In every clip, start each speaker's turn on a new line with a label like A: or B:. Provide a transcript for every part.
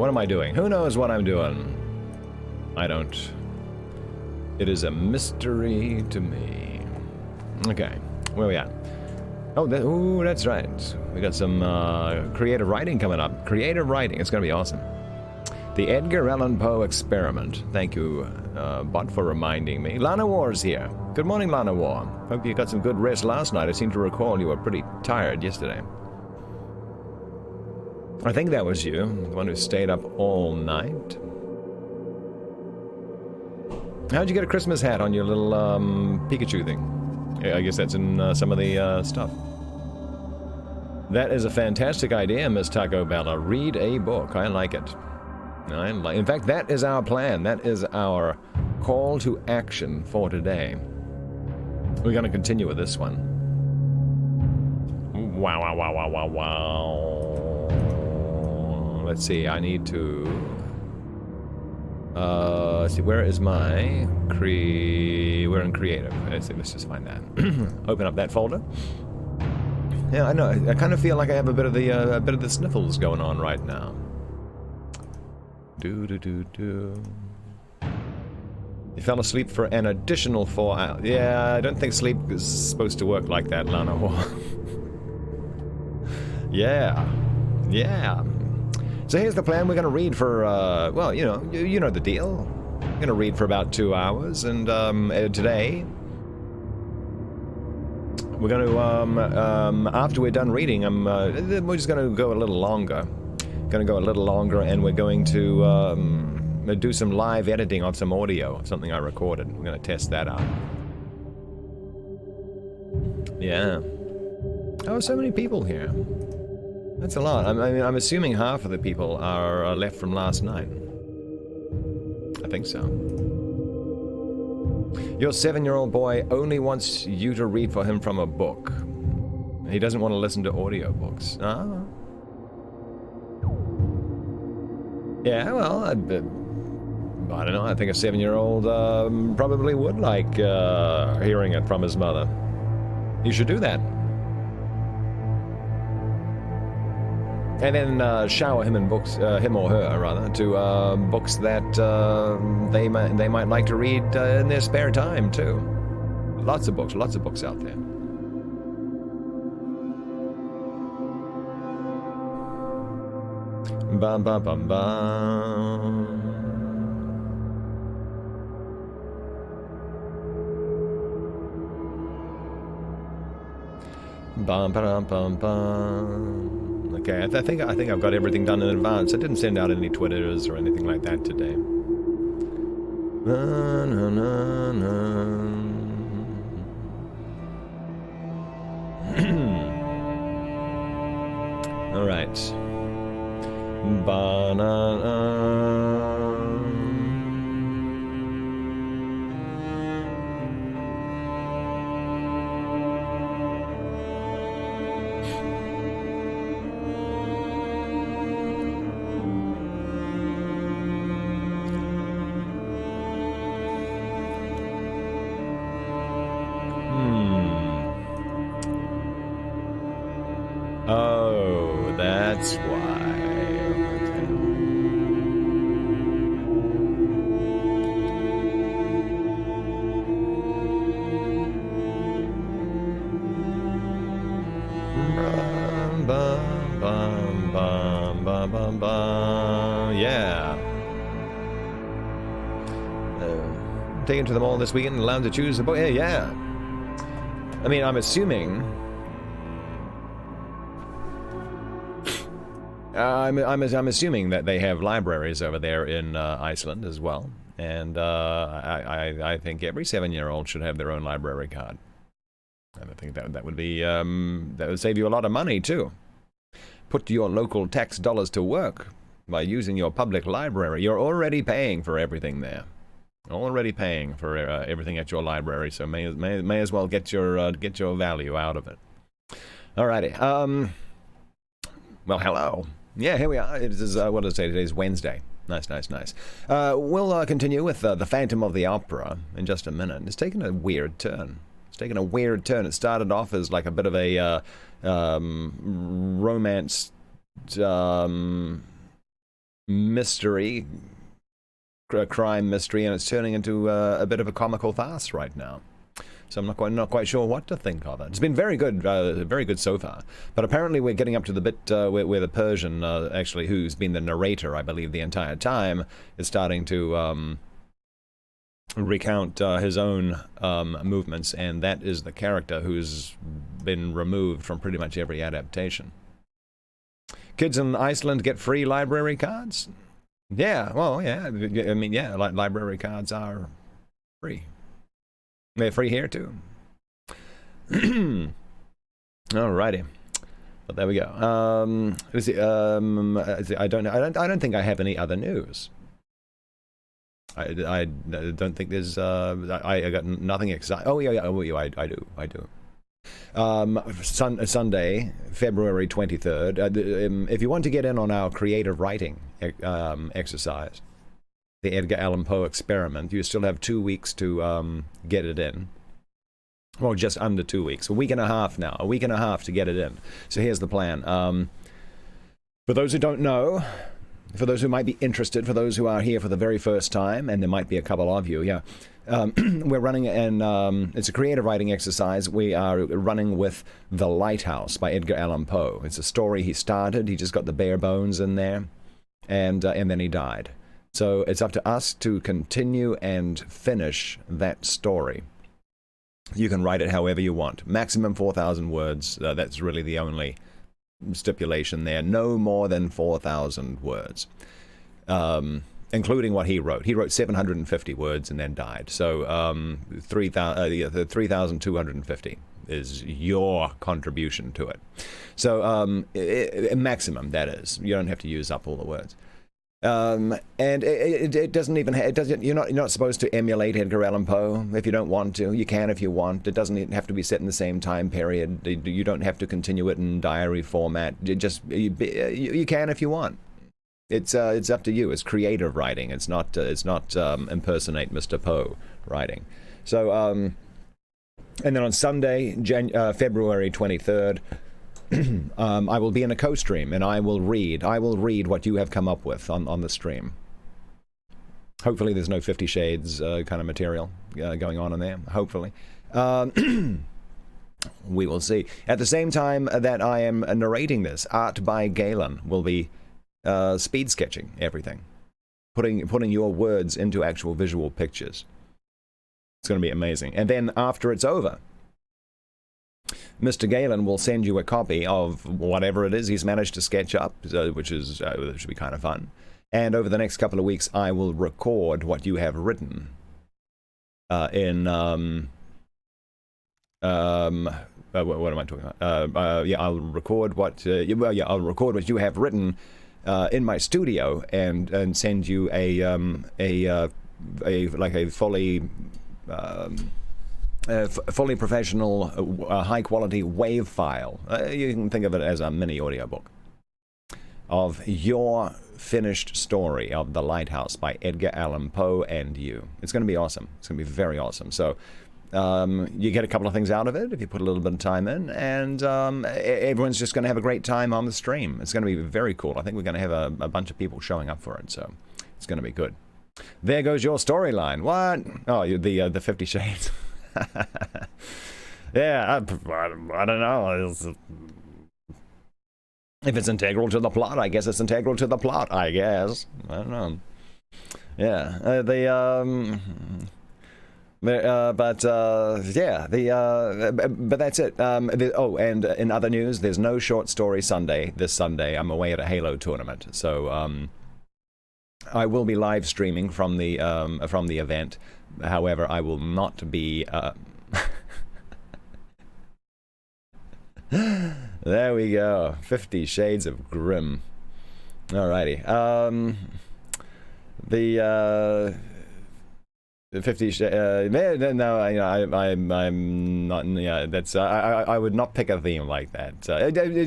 A: What am I doing? Who knows what I'm doing? I don't. It is a mystery to me. Okay, where we at? Oh, ooh, that's right. We got some creative writing coming up. Creative writing. It's going to be awesome. The Edgar Allan Poe Experiment. Thank you, Bot, for reminding me. Lana War's here. Good morning, Lana War. Hope you got some good rest last night. I seem to recall you were pretty tired yesterday. I think that was you, the one who stayed up all night. How'd you get a Christmas hat on your little Pikachu thing? Yeah, I guess that's in some of the stuff. That is a fantastic idea, Miss Taco Bella. Read a book. I like it. In fact, that is our plan. That is our call to action for today. We're going to continue with this one. Wow, wow, wow, wow, wow, wow. Let's see, I need to... let's see, where is my... We're in creative. Let's just find that. Open up that folder. Yeah, I know. I kind of feel like I have a bit of the sniffles going on right now. Do. You fell asleep for an additional 4 hours. Yeah, I don't think sleep is supposed to work like that, Lana. Yeah. So here's the plan. We're going to read for, well, you know the deal. We're going to read for about 2 hours, and today we're going to, after we're done reading, we're just going to go a little longer. And we're going to do some live editing of some audio of something I recorded. We're going to test that out. Yeah. Oh, so many people here. That's a lot. I'm assuming half of the people are left from last night. I think so. Your 7-year-old boy only wants you to read for him from a book. He doesn't want to listen to audiobooks. Ah. Yeah, well, I don't know. I think a 7-year-old probably would like hearing it from his mother. You should do that. And then shower him in books, him or her rather, to books that they might like to read in their spare time too. Lots of books out there. Bum bum bum bum. Bum bum bum bum. Okay, I think I've got everything done in advance. I didn't send out any Twitters or anything like that today. Na, na, na, na. All right. Banana. Oh, that's why. Yeah. Taken to the mall this weekend, allowed to choose a book. Yeah. I mean, I'm assuming. I'm assuming that they have libraries over there in Iceland as well, and I think every 7-year-old should have their own library card. And I think that would be that would save you a lot of money too. Put your local tax dollars to work by using your public library. You're already paying for everything there. Already paying for everything at your library, so may as well get your value out of it. Alrighty. Well, hello. Yeah, here we are. It is, what did I say? Today's Wednesday. Nice. We'll continue with The Phantom of the Opera in just a minute. It's taken a weird turn. It started off as like a bit of a romance mystery, crime mystery, and it's turning into a bit of a comical farce right now. So I'm not quite sure what to think of it. It's been very good so far. But apparently we're getting up to the bit where the Persian, actually, who's been the narrator, I believe, the entire time, is starting to recount his own movements, and that is the character who's been removed from pretty much every adaptation. Kids in Iceland get free library cards? Yeah, well, yeah. I mean, yeah, library cards are free. They're free here too. Alrighty, but there we go. I don't think I have any other news. I don't think there's. I got nothing exciting. Oh yeah, I do. Sunday, February 23rd. If you want to get in on our creative writing exercise, the Edgar Allan Poe experiment, you still have 2 weeks to get it in. Well, just under 2 weeks. A week and a half now. A week and a half to get it in. So here's the plan. For those who don't know, for those who might be interested, for those who are here for the very first time, and there might be a couple of you, yeah. We're running it's a creative writing exercise. We are running with The Lighthouse by Edgar Allan Poe. It's a story he started. He just got the bare bones in there, and then he died. So it's up to us to continue and finish that story. You can write it however you want. Maximum 4,000 words. That's really the only stipulation there. No more than 4,000 words, including what he wrote. He wrote 750 words and then died. So 3,250 is your contribution to it. So maximum, that is. You don't have to use up all the words. And it doesn't even you're not supposed to emulate Edgar Allan Poe if you don't want to. You can if you want. It doesn't have to be set in the same time period. You don't have to continue it in diary format. You can if you want. It's up to you. It's creative writing. It's not impersonate Mr. Poe writing. So and then on Sunday, February 23rd. I will be in a co-stream, and I will read what you have come up with on the stream. Hopefully there's no 50 Shades kind of material going on in there. Hopefully. We will see. At the same time that I am narrating this, Art by Galen will be speed sketching everything. Putting your words into actual visual pictures. It's going to be amazing. And then after it's over, Mr. Galen will send you a copy of whatever it is he's managed to sketch up, which should be kind of fun. And over the next couple of weeks, I will record what you have written what am I talking about? I'll record what. I'll record what you have written in my studio and send you a fully. Fully professional, high-quality WAV file. You can think of it as a mini audiobook of your finished story of The Lighthouse by Edgar Allan Poe and you. It's going to be awesome. It's going to be very awesome. So you get a couple of things out of it if you put a little bit of time in, and everyone's just going to have a great time on the stream. It's going to be very cool. I think we're going to have a bunch of people showing up for it, so it's going to be good. There goes your storyline. What? Oh, the 50 Shades. Yeah, I don't know. If it's integral to the plot, I guess it's integral to the plot. I guess. I don't know. Yeah, but that's it. And in other news, there's no short story Sunday this Sunday. I'm away at a Halo tournament, so I will be live streaming from the event. However, I will not be. There we go. 50 Shades of Grim. Alrighty. The 50 Shades. No, I'm not. Yeah, that's. I would not pick a theme like that.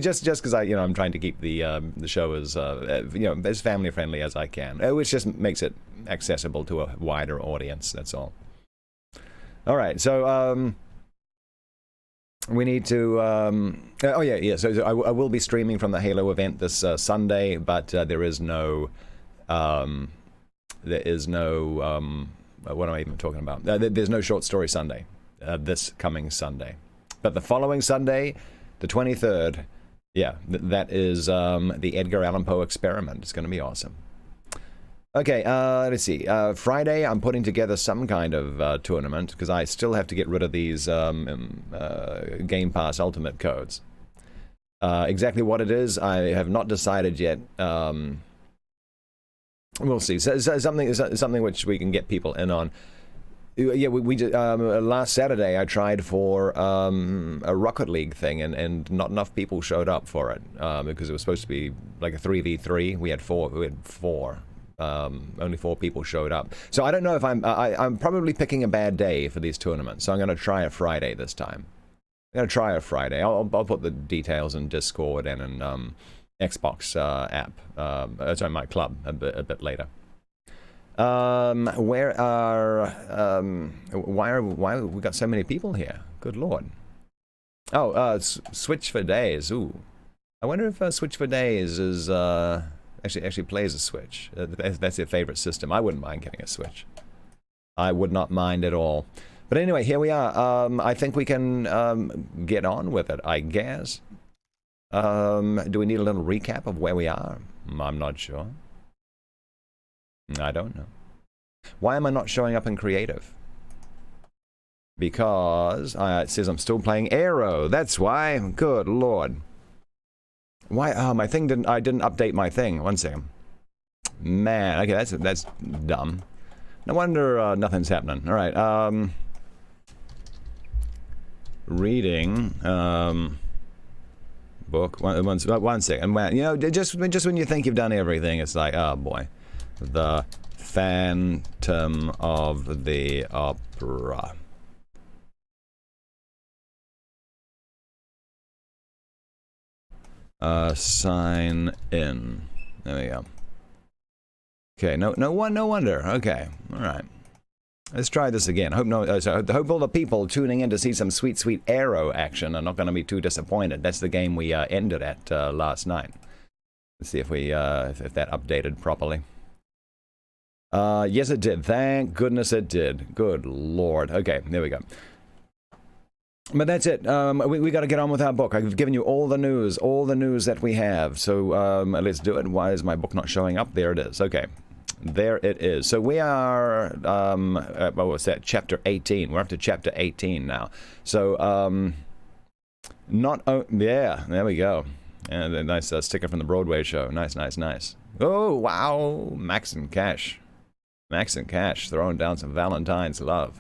A: Just because I'm trying to keep the show as as family friendly as I can, which just makes it accessible to a wider audience. That's all. All right. So we need to. So I will be streaming from the Halo event this Sunday, but there is no There is no, what am I even talking about? There's no Short Story Sunday this coming Sunday. But the following Sunday, the 23rd, yeah, that is the Edgar Allan Poe Experiment. It's going to be awesome. Okay, let's see. Friday, I'm putting together some kind of tournament, because I still have to get rid of these Game Pass Ultimate codes. Exactly what it is, I have not decided yet. We'll see. So something which we can get people in on. Yeah, we did, last Saturday I tried for a Rocket League thing, and not enough people showed up for it because it was supposed to be like a 3v3. We had four. Only 4 people showed up. So I don't know if I'm probably picking a bad day for these tournaments. So I'm going to try a Friday this time. I'm going to try a Friday. I'll put the details in Discord and in Xbox app. Sorry, my club a bit later. Why we got so many people here? Good lord. Oh, Switch for Days. Ooh, I wonder if Switch for Days is actually plays a Switch. That's their favorite system. I wouldn't mind getting a Switch. I would not mind at all. But anyway, here we are. I think we can get on with it, I guess. Do we need a little recap of where we are? I'm not sure. I don't know. Why am I not showing up in creative? Because it says I'm still playing Aero. That's why. Good lord. Why? Oh, my thing didn't. I didn't update my thing. One second. Man. Okay, that's dumb. No wonder nothing's happening. All right. Reading. Book. One second. You know, just when you think you've done everything, it's like, oh boy, the Phantom of the Opera. Sign in. There we go. Okay, no wonder. Okay, all right. Let's try this again. Hope all the people tuning in to see some sweet Aero action are not going to be too disappointed. That's the game we ended at last night. Let's see if that updated properly. Yes, it did. Thank goodness it did. Good lord. Okay, there we go. But that's it. We got to get on with our book. I've given you all the news that we have. So let's do it. Why is my book not showing up? There it is. Okay. There it is. So we are, what was that? Chapter 18. We're up to chapter 18 now. So, yeah, there we go. And a nice sticker from the Broadway show. Nice. Oh, wow. Max and Cash throwing down some Valentine's love.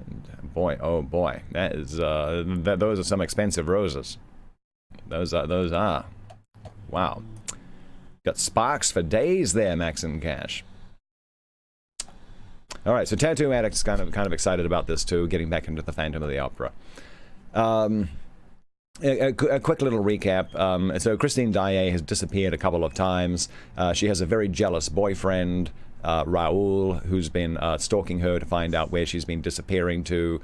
A: And boy, oh boy, that is, those are some expensive roses. Those are. Wow. Got sparks for days there, Max and Cash. All right, so Tattoo Addict's kind of excited about this too, getting back into the Phantom of the Opera. A quick little recap. So Christine Daae has disappeared a couple of times. She has a very jealous boyfriend, Raoul, who's been stalking her to find out where she's been disappearing to.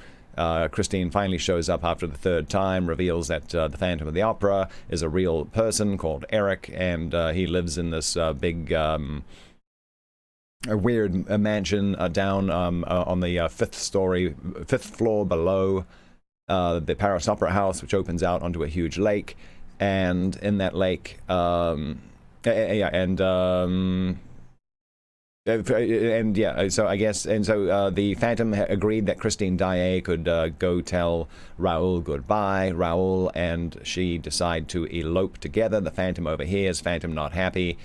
A: Christine finally shows up after the 3rd time, reveals that the Phantom of the Opera is a real person called Eric, and he lives in this big, a weird mansion down on the 5th floor below the Paris Opera House, which opens out onto a huge lake, and in that lake, so I guess, and so the Phantom agreed that Christine Daae could go tell Raoul goodbye. Raoul and she decide to elope together. The Phantom overhears, Phantom not happy.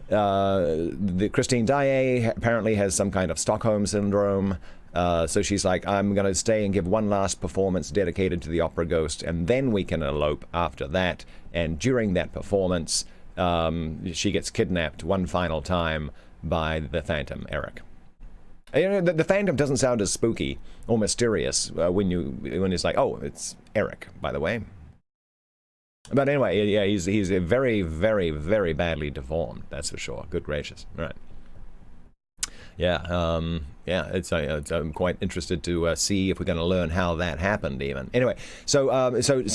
A: The Christine Daae apparently has some kind of Stockholm syndrome, so she's like, I'm going to stay and give one last performance dedicated to the opera ghost, and then we can elope after that. And during that performance, she gets kidnapped one final time by the Phantom, Eric. You know, the Phantom doesn't sound as spooky or mysterious when it's like, oh, it's Eric, by the way. But anyway, yeah, he's very, very, very badly deformed. That's for sure. Good gracious, right? I'm quite interested to see if we're going to learn how that happened. Even anyway, so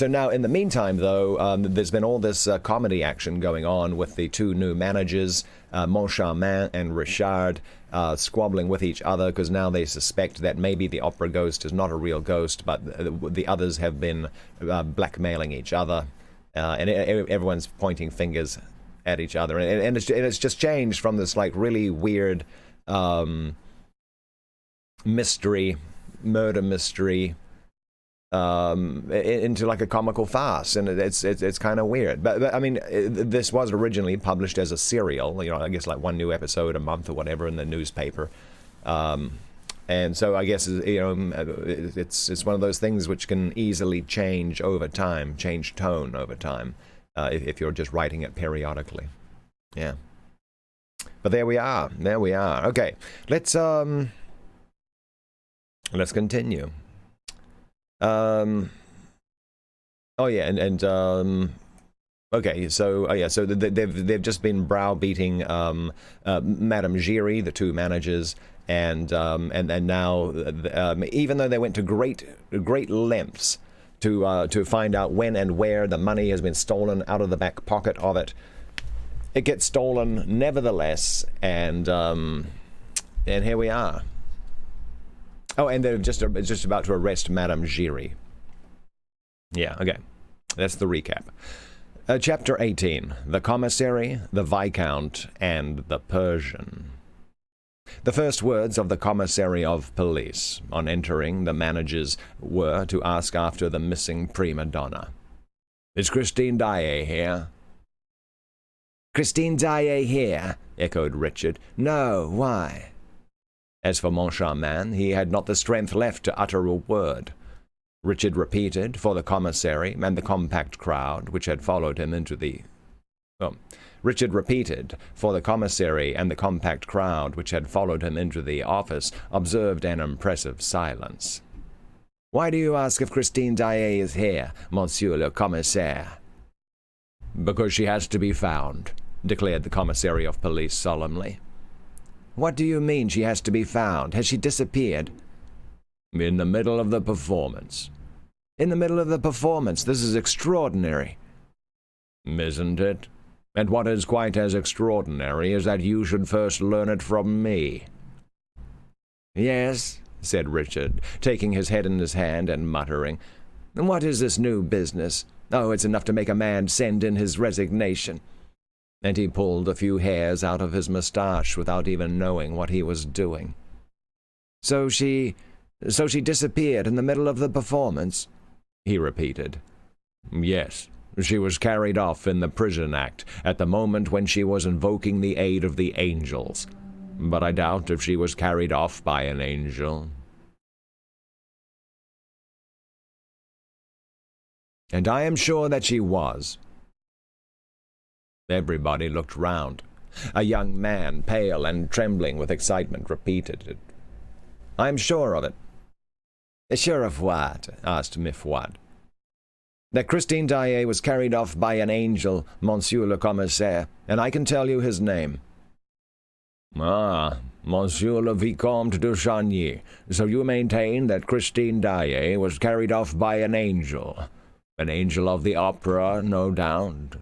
A: now in the meantime, though, there's been all this comedy action going on with the two new managers, Moncharmin and Richard, squabbling with each other because now they suspect that maybe the opera ghost is not a real ghost, but the others have been blackmailing each other, and everyone's pointing fingers at each other, and it's just changed from this like really weird murder mystery into like a comical farce, and it's kind of weird. But I mean, this was originally published as a serial, I guess like one new episode a month or whatever in the newspaper, and so I guess it's one of those things which can easily change over time, change tone over time, if you're just writing it periodically. Yeah. But there we are. Okay, let's continue. Okay, so they've just been browbeating Madame Giry, the two managers, and now even though they went to great lengths to find out when and where the money has been stolen out of the back pocket of it, it gets stolen nevertheless, and here we are. Oh, and they're just about to arrest Madame Giry. Yeah, okay. That's the recap. Chapter 18. The Commissary, the Viscount, and the Persian. The first words of the Commissary of Police on entering the managers were to ask after the missing prima donna. "Is Christine Daae here?" "Christine Daae here?" echoed Richard. "No, why?" As for Moncharmin, he had not the strength left to utter a word. Richard repeated for the commissary and the compact crowd which had followed him into the... Richard repeated for the commissary and the compact crowd which had followed him into the office observed an impressive silence. "Why do you ask if Christine Daae is here, Monsieur le Commissaire?" "Because she has to be found," declared the commissary of police solemnly. "What do you mean she has to be found? Has she disappeared?" "In the middle of the performance." "In the middle of the performance? This is extraordinary." "Isn't it? And what is quite as extraordinary is that you should first learn it from me." "Yes," said Richard, taking his head in his hand and muttering. "What is this new business? Oh, it's enough to make a man send in his resignation." And he pulled a few hairs out of his moustache without even knowing what he was doing. So she disappeared in the middle of the performance?" he repeated. "Yes, she was carried off in the prison act at the moment when she was invoking the aid of the angels. But I doubt if she was carried off by an angel." "And I am sure that she was." Everybody looked round. A young man, pale and trembling with excitement, repeated it. "I am sure of it." "Sure of what?" asked Mifwad. "That Christine Daae was carried off by an angel, Monsieur le Commissaire, and I can tell you his name." "Ah, Monsieur le Vicomte de Chagny. So you maintain that Christine Daae was carried off by an angel of the opera, no doubt?"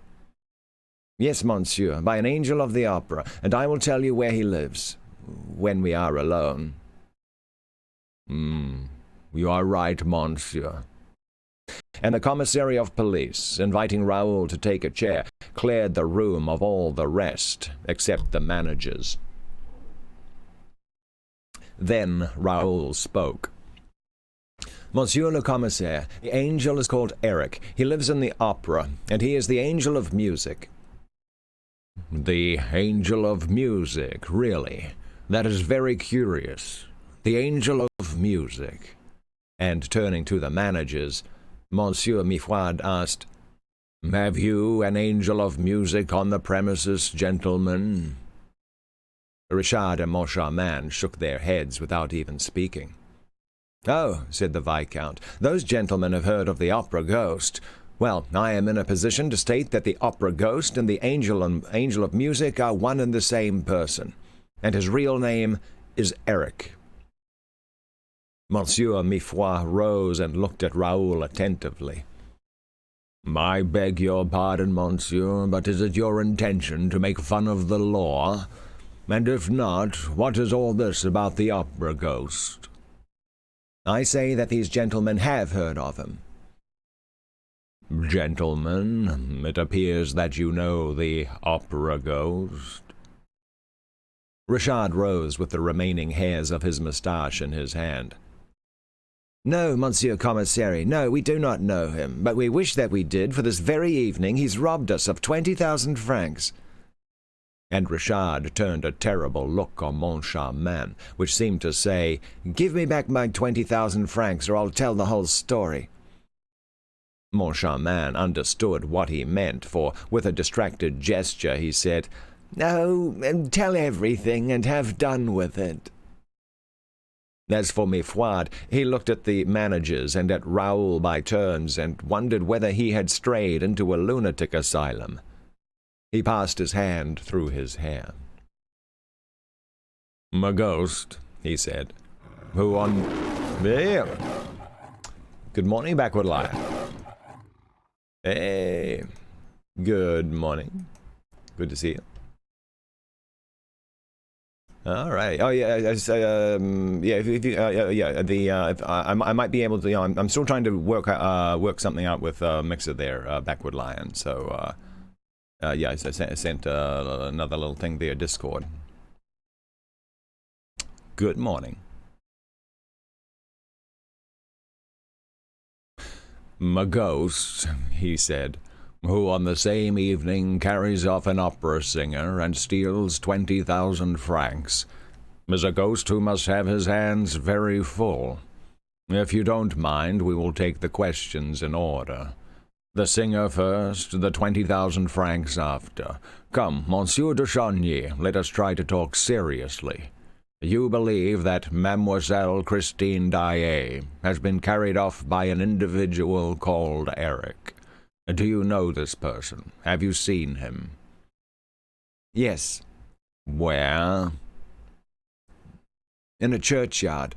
A: "Yes, monsieur, by an angel of the opera, and I will tell you where he lives, when we are alone." You are right, monsieur." And the commissary of police, inviting Raoul to take a chair, cleared the room of all the rest, except the managers. Then Raoul spoke. "Monsieur le Commissaire, the angel is called Eric. He lives in the opera, and he is the angel of music." "The angel of music, really? That is very curious. The angel of music." And turning to the managers, Monsieur Mifwad asked, "Have you an angel of music on the premises, gentlemen?" Richard and Moncharmin shook their heads without even speaking. "Oh," said the Viscount, "those gentlemen have heard of the opera ghost. Well, I am in a position to state that the opera ghost and the angel of music are one and the same person, and his real name is Eric. Monsieur Mifroid rose and looked at Raoul attentively. I beg your pardon, monsieur, but is it your intention to make fun of the law? And if not, what is all this about the opera ghost? I say that these gentlemen have heard of him. Gentlemen, it appears that you know the opera ghost. Richard rose with the remaining hairs of his moustache in his hand. No, Monsieur Commissary, no, we do not know him, but we wish that we did, for this very evening he's robbed us of 20,000 francs. And Richard turned a terrible look on Moncharmin, which seemed to say, Give me back my 20,000 francs, or I'll tell the whole story. Moncharmin understood what he meant, for with a distracted gesture he said, No, tell everything and have done with it. As for Mifroid, he looked at the managers and at Raoul by turns and wondered whether he had strayed into a lunatic asylum. He passed his hand through his hair. "A ghost," he said. "Who on... There. Good morning, Backward Lion." Hey. Good morning. Good to see you. All right. Oh yeah. Yeah. If you, I might be able to. I'm still trying to work something out with Mixer there, Backward Lion. So yeah, I sent another little thing via Discord. Good morning. "A ghost," he said, "who on the same evening carries off an opera singer and steals 20,000 francs, is a ghost who must have his hands very full. If you don't mind, we will take the questions in order. The singer first, the 20,000 francs after. Come, Monsieur de Chagny, let us try to talk seriously. You believe that Mademoiselle Christine Daae has been carried off by an individual called Eric. Do you know this person? Have you seen him?" "Yes." "Where?" "In a churchyard."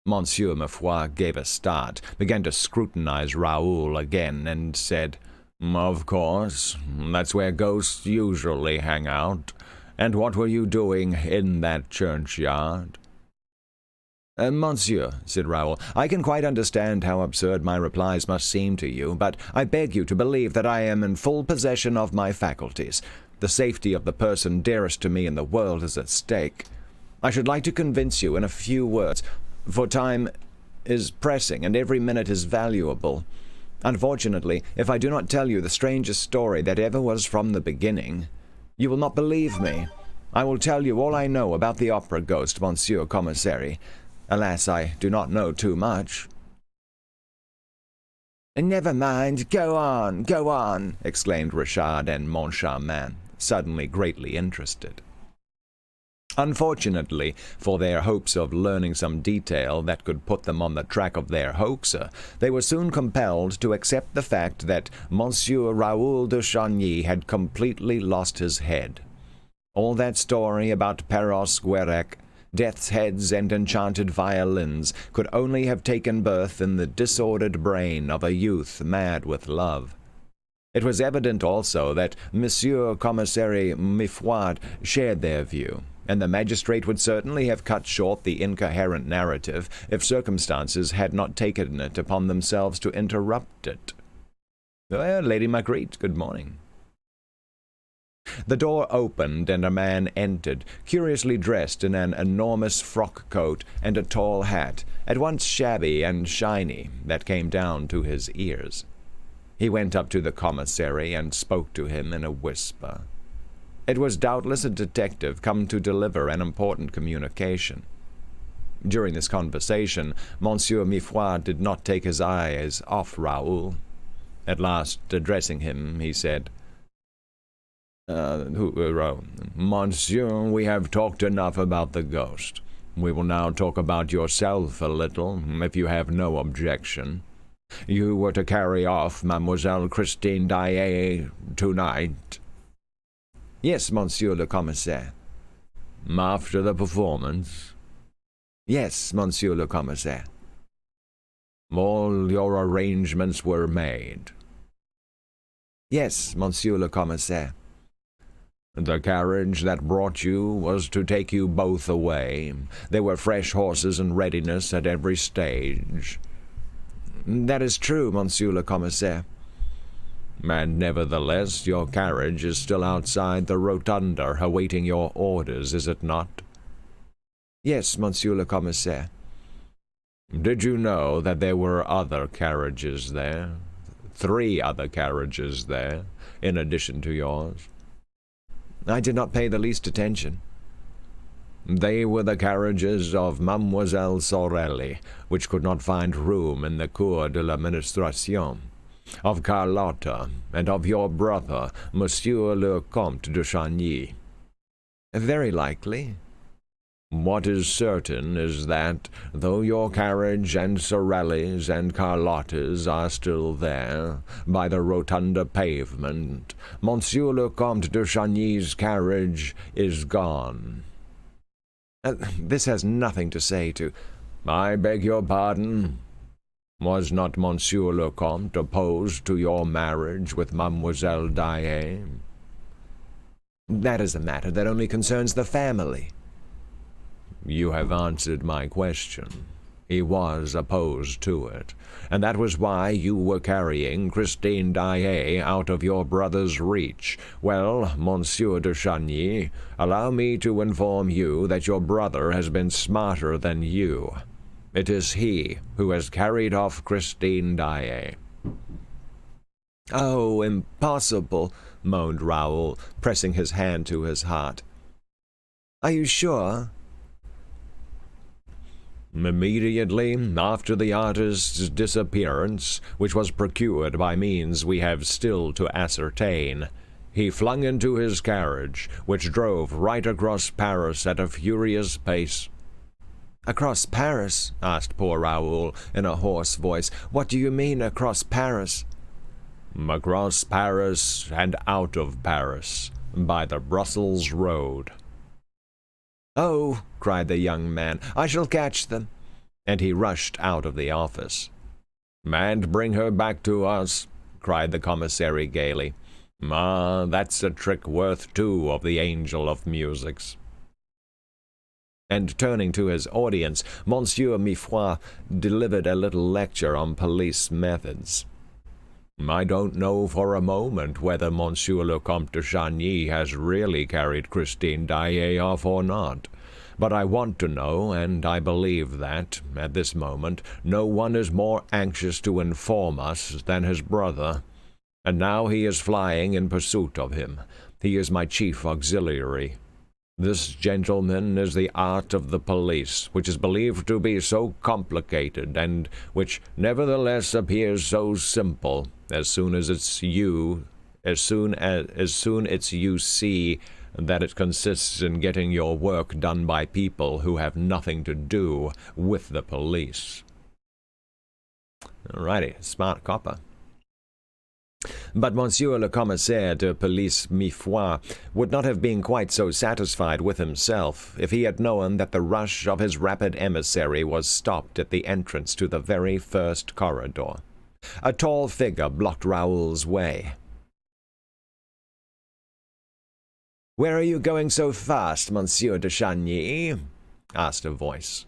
A: Monsieur Mifroid gave a start, began to scrutinize Raoul again, and said, "Of course, that's where ghosts usually hang out. And what were you doing in that churchyard?" "Monsieur," said Raoul, "I can quite understand how absurd my replies must seem to you, but I beg you to believe that I am in full possession of my faculties. The safety of the person dearest to me in the world is at stake. I should like to convince you in a few words, for time is pressing and every minute is valuable. Unfortunately, if I do not tell you the strangest story that ever was from the beginning, you will not believe me. I will tell you all I know about the opera ghost, Monsieur Commissary. Alas, I do not know too much." "Never mind, go on," exclaimed Richard and Moncharmin, suddenly greatly interested. Unfortunately for their hopes of learning some detail that could put them on the track of their hoaxer, they were soon compelled to accept the fact that Monsieur Raoul de Chagny had completely lost his head. All that story about Perros Guirec, death's heads and enchanted violins could only have taken birth in the disordered brain of a youth mad with love. It was evident also that Monsieur Commissary Mifroid shared their view, and the magistrate would certainly have cut short the incoherent narrative if circumstances had not taken it upon themselves to interrupt it. "Well, Lady Marguerite, good morning." The door opened, and a man entered, curiously dressed in an enormous frock-coat and a tall hat, at once shabby and shiny, that came down to his ears. He went up to the commissary and spoke to him in a whisper. It was doubtless a detective come to deliver an important communication. During this conversation, Monsieur Mifroid did not take his eyes off Raoul. At last, addressing him, he said, "Monsieur, we have talked enough about the ghost. We will now talk about yourself a little, if you have no objection. You were to carry off Mademoiselle Christine Daae tonight." "Yes, Monsieur le Commissaire." After the performance?
B: Yes, Monsieur le Commissaire.
A: All your arrangements were made?
B: Yes, Monsieur le Commissaire.
A: The carriage that brought you was to take you both away. There were fresh horses in readiness at every stage.
B: That is true, Monsieur le Commissaire.
A: And nevertheless, your carriage is still outside the rotunda, awaiting your orders, is it not?
B: Yes, Monsieur le Commissaire.
A: Did you know that there were other carriages there? 3 other carriages there, in addition to yours?
B: I did not pay the least attention.
A: They were the carriages of Mademoiselle Sorelli, which could not find room in the Cour de l'Administration, of Carlotta, and of your brother, Monsieur le Comte de Chagny.
B: Very likely.
A: What is certain is that, though your carriage and Sorelli's and Carlotta's are still there, by the rotunda pavement, Monsieur le Comte de Chagny's carriage is gone.
B: This has nothing to say to—
A: I beg your pardon. Was not Monsieur le Comte opposed to your marriage with Mademoiselle Daae?
B: That is a matter that only concerns the family.
A: You have answered my question. He was opposed to it, and that was why you were carrying Christine Daae out of your brother's reach. Well, Monsieur de Chagny, allow me to inform you that your brother has been smarter than you. It is he who has carried off Christine Daae.
B: Oh, impossible, moaned Raoul, pressing his hand to his heart. Are you sure?
A: Immediately after the artist's disappearance, which was procured by means we have still to ascertain, he flung into his carriage, which drove right across Paris at a furious pace.
B: Across Paris? Asked poor Raoul in a hoarse voice. What do you mean, across Paris?
A: Across Paris and out of Paris, by the Brussels road.
B: Oh, cried the young man, I shall catch them.
A: And he rushed out of the office. And bring her back to us, cried the commissary gaily. Ah, that's a trick worth 2 of the Angel of Musics. And turning to his audience, Monsieur Mifroid delivered a little lecture on police methods. I don't know for a moment whether Monsieur le Comte de Chagny has really carried Christine Daae off or not. But I want to know, and I believe that, at this moment, no one is more anxious to inform us than his brother. And now he is flying in pursuit of him. He is my chief auxiliary. This gentleman is the art of the police, which is believed to be so complicated, and which nevertheless appears so simple, as soon as it's you see that it consists in getting your work done by people who have nothing to do with the police. Alrighty, smart copper. But Monsieur le Commissaire de Police Mifroid would not have been quite so satisfied with himself if he had known that the rush of his rapid emissary was stopped at the entrance to the very first corridor. A tall figure blocked Raoul's way.
B: "Where are you going so fast, Monsieur de Chagny?" asked a voice.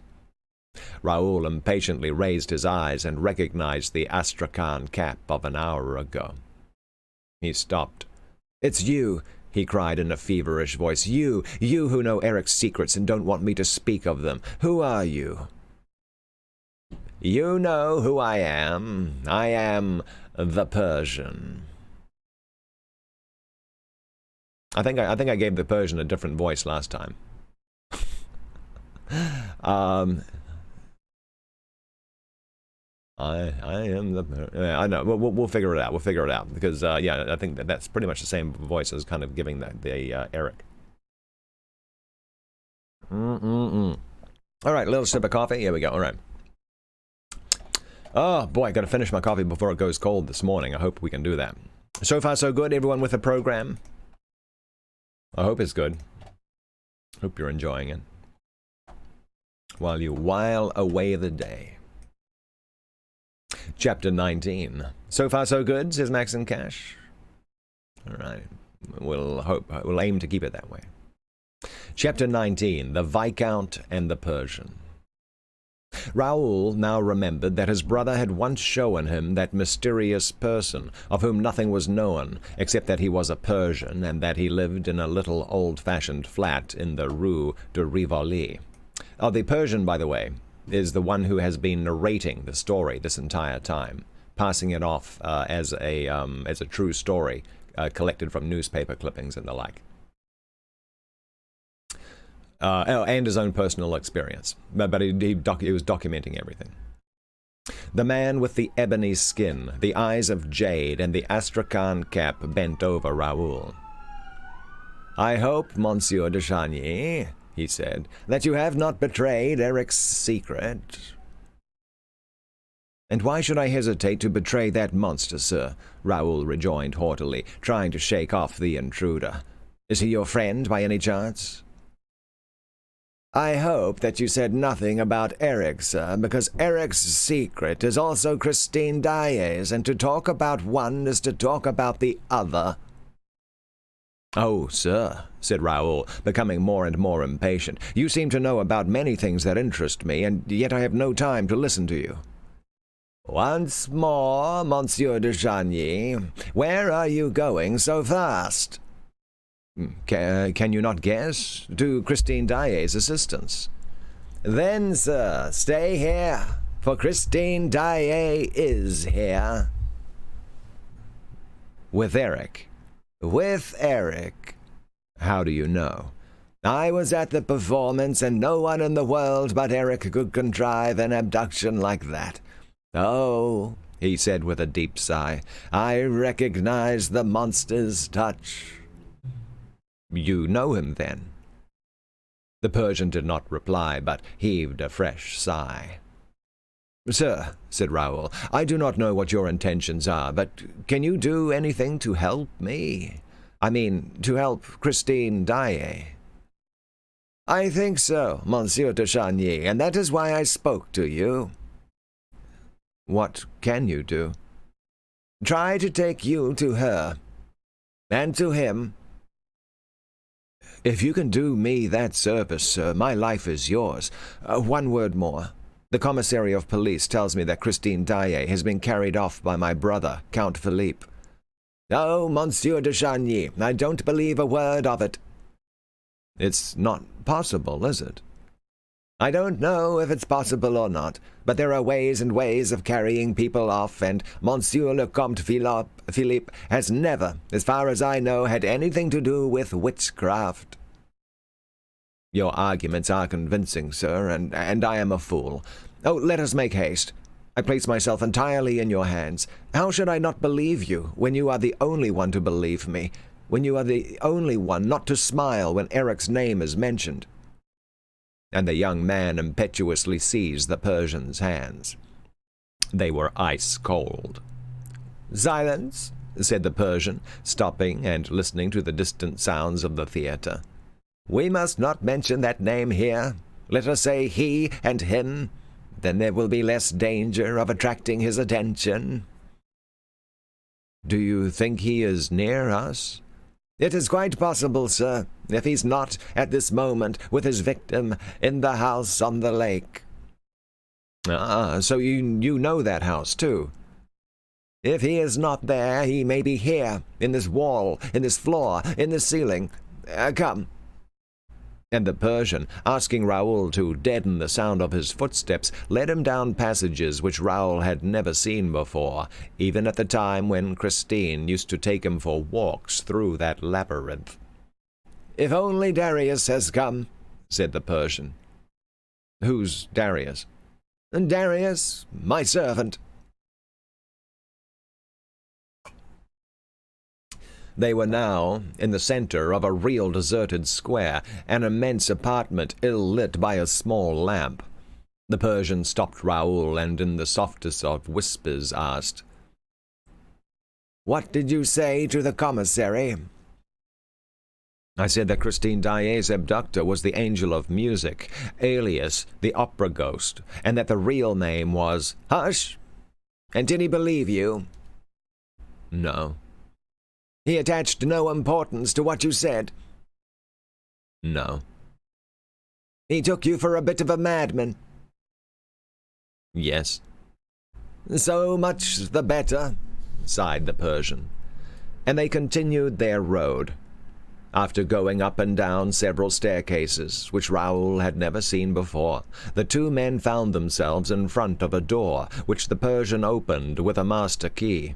A: Raoul impatiently raised his eyes and recognized the astrakhan cap of an hour ago. He stopped.
B: "It's you," he cried in a feverish voice. You who know Eric's secrets and don't want me to speak of them. Who are you?"
A: "You know who I am. I am the Persian." I think I gave the Persian a different voice last time. I am the. I know. We'll figure it out. We'll figure it out because yeah, I think that's pretty much the same voice as kind of giving the Eric. All right, a little sip of coffee. Here we go. All right. Oh boy, I got to finish my coffee before it goes cold this morning. I hope we can do that. So far, so good. Everyone with the program. I hope it's good. Hope you're enjoying it while you while away the day. Chapter 19. So far so good, says Max and Cash. All right. We'll aim to keep it that way. Chapter 19. The Viscount and the Persian. Raoul now remembered that his brother had once shown him that mysterious person, of whom nothing was known, except that he was a Persian, and that he lived in a little old-fashioned flat in the Rue de Rivoli. The Persian, by the way, is the one who has been narrating the story this entire time, passing it off as a true story, collected from newspaper clippings and the like. And his own personal experience. But he was documenting everything. The man with the ebony skin, the eyes of jade, and the astrakhan cap bent over Raoul. "I hope, Monsieur de Chagny," he said, "that you have not betrayed Eric's secret." "And why should I hesitate to betray that monster, sir?" Raoul rejoined haughtily, trying to shake off the intruder. "Is he your friend, by any chance?" "I hope that you said nothing about Eric, sir, because Eric's secret is also Christine Daae's, and to talk about one is to talk about the other." "Oh, sir," said Raoul, becoming more and more impatient, "you seem to know about many things that interest me, and yet I have no time to listen to you." "Once more, Monsieur de Chagny, where are you going so fast?" Can you not guess? To Christine Daae's assistance." "Then, sir, stay here, for Christine Daae is here." "With Eric?"
B: "With Eric."
A: "How do you know?"
B: "I was at the performance, and no one in the world but Eric could contrive an abduction like that. Oh," he said with a deep sigh, "I recognize the monster's touch."
A: "You know him, then?" The Persian did not reply, but heaved a fresh sigh. "Sir," said Raoul, "I do not know what your intentions are, but can you do anything to help me? I mean, to help Christine Daae?" "I think so, Monsieur de Chagny, and that is why I spoke to you." "What can you do?"
B: "Try to take you to her, and to him."
A: "If you can do me that service, sir, my life is yours. One word more. The commissary of police tells me that Christine Daae has been carried off by my brother, Count Philippe."
B: "Oh, Monsieur de Chagny, I don't believe a word of it."
A: "It's not possible, is it?"
B: "I don't know if it's possible or not, but there are ways and ways of carrying people off, and Monsieur le Comte Philippe has never, as far as I know, had anything to do with witchcraft."
A: "Your arguments are convincing, sir, and I am a fool. Oh, let us make haste. I place myself entirely in your hands. How should I not believe you, when you are the only one to believe me, when you are the only one not to smile when Eric's name is mentioned?" And the young man impetuously seized the Persian's hands. They were ice-cold.
B: "Silence,"
A: said the Persian, stopping and listening to the distant sounds of the theater.
B: "We must not mention that name here. Let us say he and him. Then there will be less danger of attracting his attention."
A: "Do you think he is near us?"
B: "It is quite possible, sir, if he's not at this moment with his victim in the house on the lake."
A: "Ah, so you know that house, too?"
B: "If he is not there, he may be here, in this wall, in this floor, in this ceiling. Come."
A: And the Persian, asking Raoul to deaden the sound of his footsteps, led him down passages which Raoul had never seen before, even at the time when Christine used to take him for walks through that labyrinth.
B: "If only Darius has come," said the Persian.
A: "Who's Darius?"
B: "Darius, my servant."
A: They were now in the center of a real deserted square, an immense apartment ill-lit by a small lamp. The Persian stopped Raoul and in the softest of whispers asked,
B: "What did you say to the commissary?" I said that Christine Daae's abductor was the Angel of Music, alias the Opera Ghost, and that the real name was— Hush! And did he believe you?
A: No.
B: He attached no importance to what you said?
A: No.
B: He took you for a bit of a madman?
A: Yes.
B: So much the better, sighed the Persian. And they continued their road. After going up and down several staircases, which Raoul had never seen before, the two men found themselves in front of a door, which the Persian opened with a master key.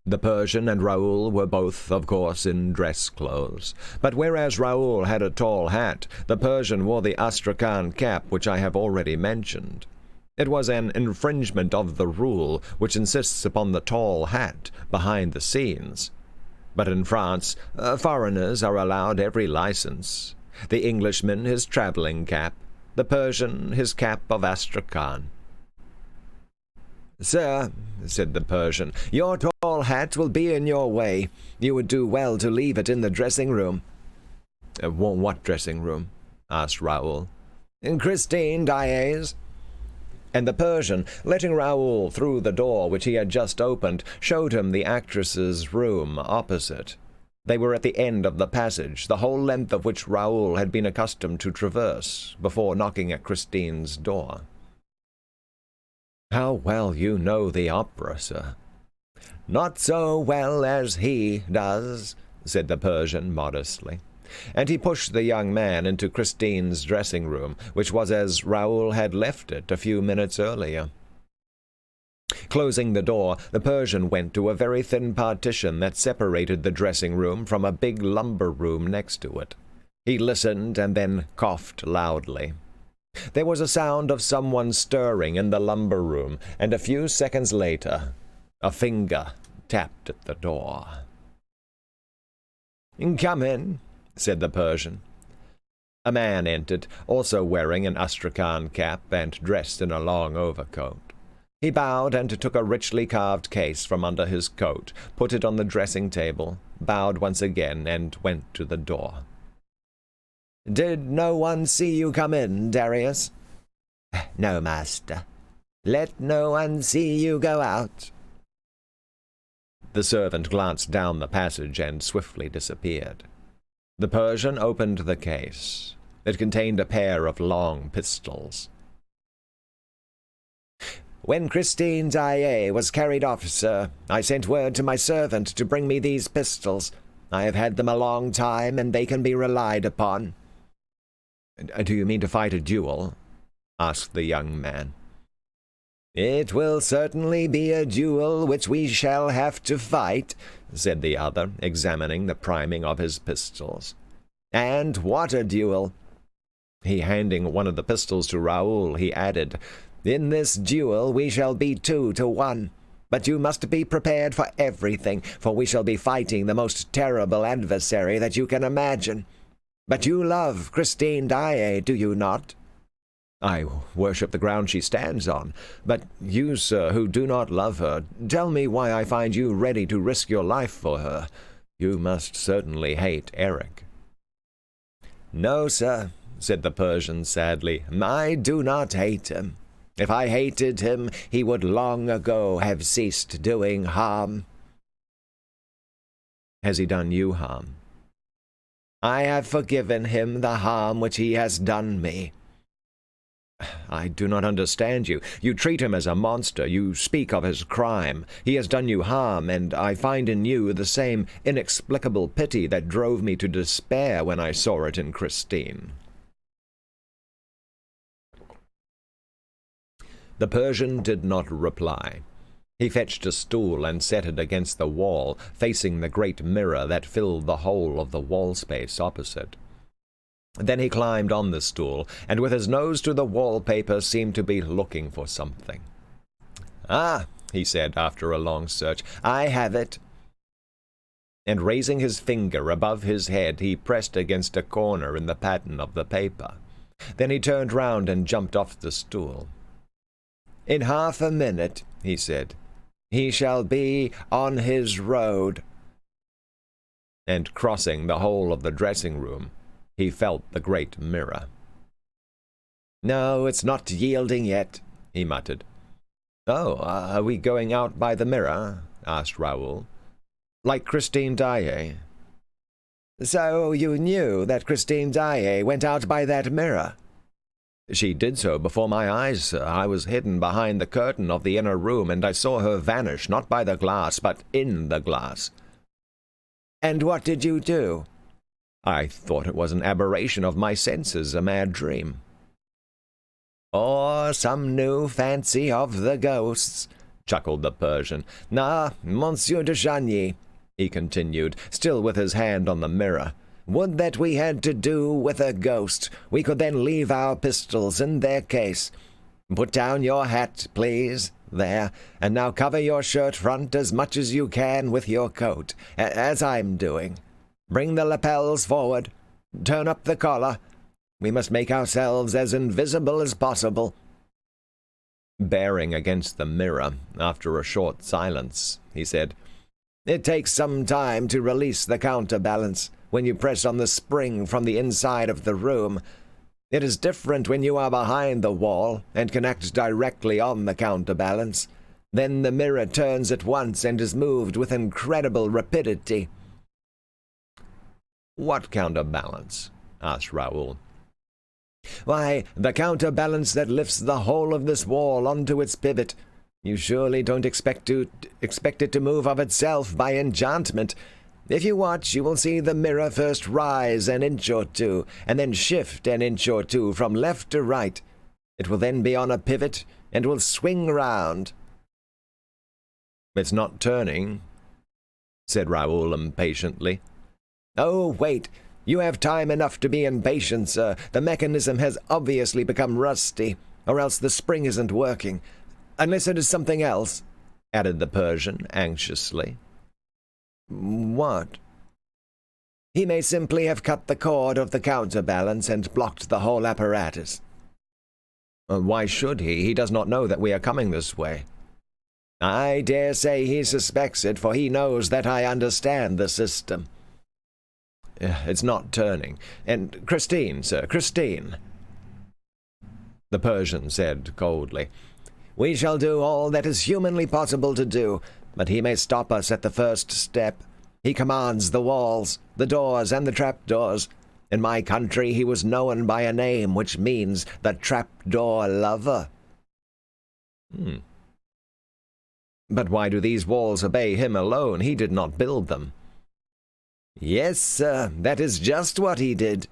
B: The Persian and Raoul were both, of course, in dress clothes, but whereas Raoul had a tall hat, the Persian wore the Astrakhan cap which I have already mentioned. It was an infringement of the rule which insists upon the tall hat behind the scenes. But in France, foreigners are allowed every license. The Englishman his travelling cap, the Persian his cap of Astrakhan. "Sir," said the Persian, "your tall hat will be in your way. You would do well to leave it in the dressing-room."
A: What dressing-room?" asked Raoul.
B: "In Christine Daae's." And the Persian, letting Raoul through the door which he had just opened, showed him the actress's room opposite. They were at the end of the passage, the whole length of which Raoul had been accustomed to traverse before knocking at Christine's door.
A: "How well you know the opera, sir."
B: "Not so well as he does," said the Persian modestly. And he pushed the young man into Christine's dressing-room, which was as Raoul had left it a few minutes earlier. Closing the door, the Persian went to a very thin partition that separated the dressing-room from a big lumber-room next to it. He listened and then coughed loudly. There was a sound of someone stirring in the lumber-room, and a few seconds later, a finger tapped at the door. "Come in," said the Persian. A man entered, also wearing an Astrakhan cap and dressed in a long overcoat. He bowed and took a richly carved case from under his coat, put it on the dressing-table, bowed once again, and went to the door. "Did no one see you come in, Darius?" "No, master." "Let no one see you go out." The servant glanced down the passage and swiftly disappeared. The Persian opened the case. It contained a pair of long pistols. "When Christine Daae was carried off, sir, I sent word to my servant to bring me these pistols. I have had them a long time, and they can be relied upon."
A: "Do you mean to fight a duel?" asked the young man.
B: "It will certainly be a duel which we shall have to fight," said the other, examining the priming of his pistols. "And what a duel!" Handing one of the pistols to Raoul, he added, "In this duel we shall be 2-1. But you must be prepared for everything, for we shall be fighting the most terrible adversary that you can imagine. But you love Christine Daae, do you not?"
A: "I worship the ground she stands on. But you, sir, who do not love her, tell me why I find you ready to risk your life for her. You must certainly hate Eric."
B: "No, sir," said the Persian sadly. "I do not hate him. If I hated him, he would long ago have ceased doing harm."
A: "Has he done you harm?"
B: "I have forgiven him the harm which he has done me."
A: "I do not understand you. You treat him as a monster. You speak of his crime. He has done you harm, and I find in you the same inexplicable pity that drove me to despair when I saw it in Christine." The Persian did not reply. He fetched a stool and set it against the wall, facing the great mirror that filled the whole of the wall space opposite. Then he climbed on the stool, and with his nose to the wallpaper seemed to be looking for something.
B: "Ah," he said after a long search, "I have it."
A: And raising his finger above his head, he pressed against a corner in the pattern of the paper. Then he turned round and jumped off the stool.
B: "In half a minute," he said, "he shall be on his road." and crossing the whole of the dressing room, he felt the great mirror. "No, it's not yielding yet," he muttered. "Oh, are we going out by the mirror?" asked Raoul. "Like Christine Daae?" "So you knew that Christine Daae went out by that mirror?" "She did so before my eyes, sir. I was hidden behind the curtain of the inner room, and I saw her vanish, not by the glass, but in the glass." "And what did you do?" "I thought it was an aberration of my senses, a mad dream." "Or some new fancy of the ghosts," chuckled the Persian. "Ah, Monsieur de Chagny," he continued, still with his hand on the mirror, "would that we had to do with a ghost. We could then leave our pistols in their case. Put down your hat, please. There. And now cover your shirt front as much as you can with your coat, as I'm doing. Bring the lapels forward. Turn up the collar. We must make ourselves as invisible as possible." Bearing against the mirror, after a short silence, he said, "It takes some time to release the counterbalance when you press on the spring from the inside of the room. It is different when you are behind the wall and connect directly on the counterbalance. Then the mirror turns at once and is moved with incredible rapidity." "What counterbalance?" asked Raoul. "Why, the counterbalance that lifts the whole of this wall onto its pivot. You surely don't expect it to move of itself by enchantment. If you watch, you will see the mirror first rise an inch or two, and then shift an inch or two from left to right. It will then be on a pivot, and will swing round." "It's not turning," said Raoul impatiently. "Oh, wait. You have time enough to be impatient, sir. The mechanism has obviously become rusty, or else the spring isn't working. Unless it is something else," added the Persian anxiously. "What?" "He may simply have cut the cord of the counterbalance and blocked the whole apparatus." "Why should he? He does not know that we are coming this way." "I dare say he suspects it, for he knows that I understand the system." "It's not turning. And Christine, sir, Christine." The Persian said coldly, "We shall do all that is humanly possible to do, but he may stop us at the first step. He commands the walls, the doors, and the trapdoors. In my country he was known by a name which means the trapdoor lover." "But why do these walls obey him alone? He did not build them." "Yes, sir, that is just what he did."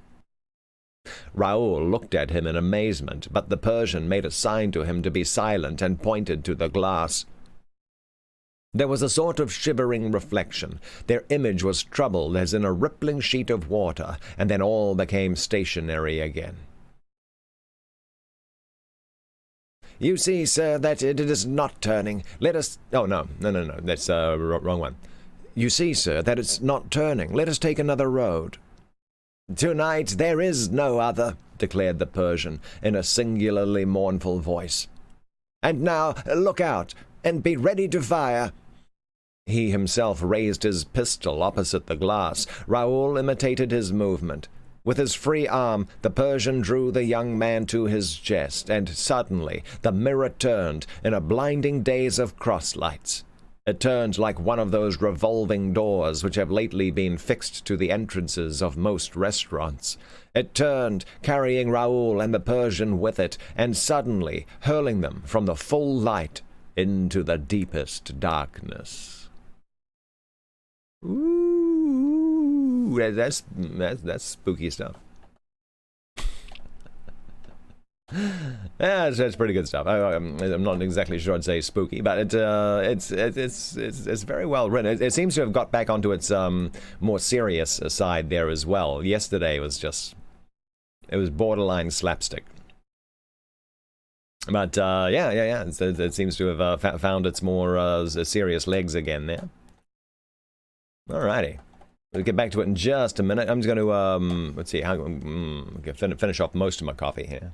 B: Raoul looked at him in amazement, but the Persian made a sign to him to be silent and pointed to the glass. There was a sort of shivering reflection. Their image was troubled as in a rippling sheet of water, and then all became stationary again. "You see, sir, that it is not turning. Let us— Oh, no, that's wrong one. You see, sir, that it's not turning. Let us take another road." "Tonight there is no other," declared the Persian in a singularly mournful voice. "And now look out, and be ready to fire." He himself raised his pistol opposite the glass. Raoul imitated his movement. With his free arm, the Persian drew the young man to his chest, and suddenly the mirror turned in a blinding daze of cross-lights. It turned like one of those revolving doors which have lately been fixed to the entrances of most restaurants. It turned, carrying Raoul and the Persian with it, and suddenly hurling them from the full light into the deepest darkness. Ooh, that's spooky stuff. Yeah, that's pretty good stuff. I'm not exactly sure I'd say spooky, but it's very well written. It seems to have got back onto its more serious side there as well. Yesterday was it was borderline slapstick. But yeah. It seems to have found its more serious legs again there. Alrighty. We'll get back to it in just a minute. I'm just going to let's see how finish off most of my coffee here.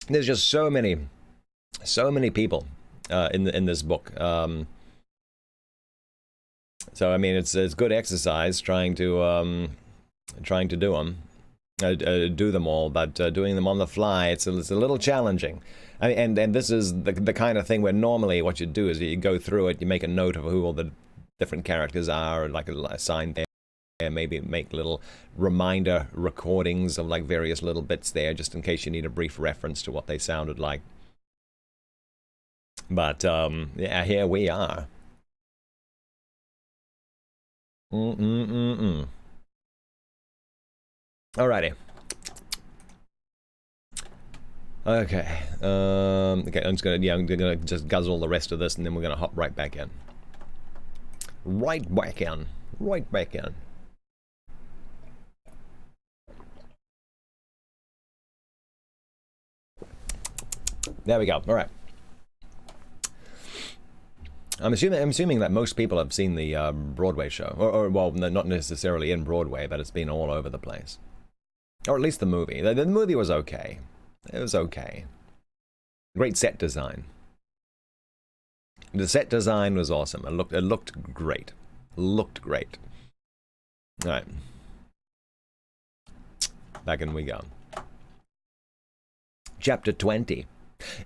B: There's just so many people in this book.
A: So I mean, it's good exercise trying to do them all, but doing them on the fly, it's a little challenging. And this is the kind of thing where normally what you do is you go through it, you make a note of who all the different characters are, like a sign there, maybe make little reminder recordings of like various little bits there, just in case you need a brief reference to what they sounded like. But yeah, here we are. Alrighty. Okay. Okay, I'm gonna just guzzle the rest of this, and then we're gonna hop right back in. Right back in. Right back in. There we go. All right. I'm assuming that most people have seen the Broadway show, or well, not necessarily in Broadway, but it's been all over the place, or at least the movie. The movie was okay. It was okay. Great set design. The set design was awesome. It looked great. Looked great. All right. Back in we go. Chapter 20.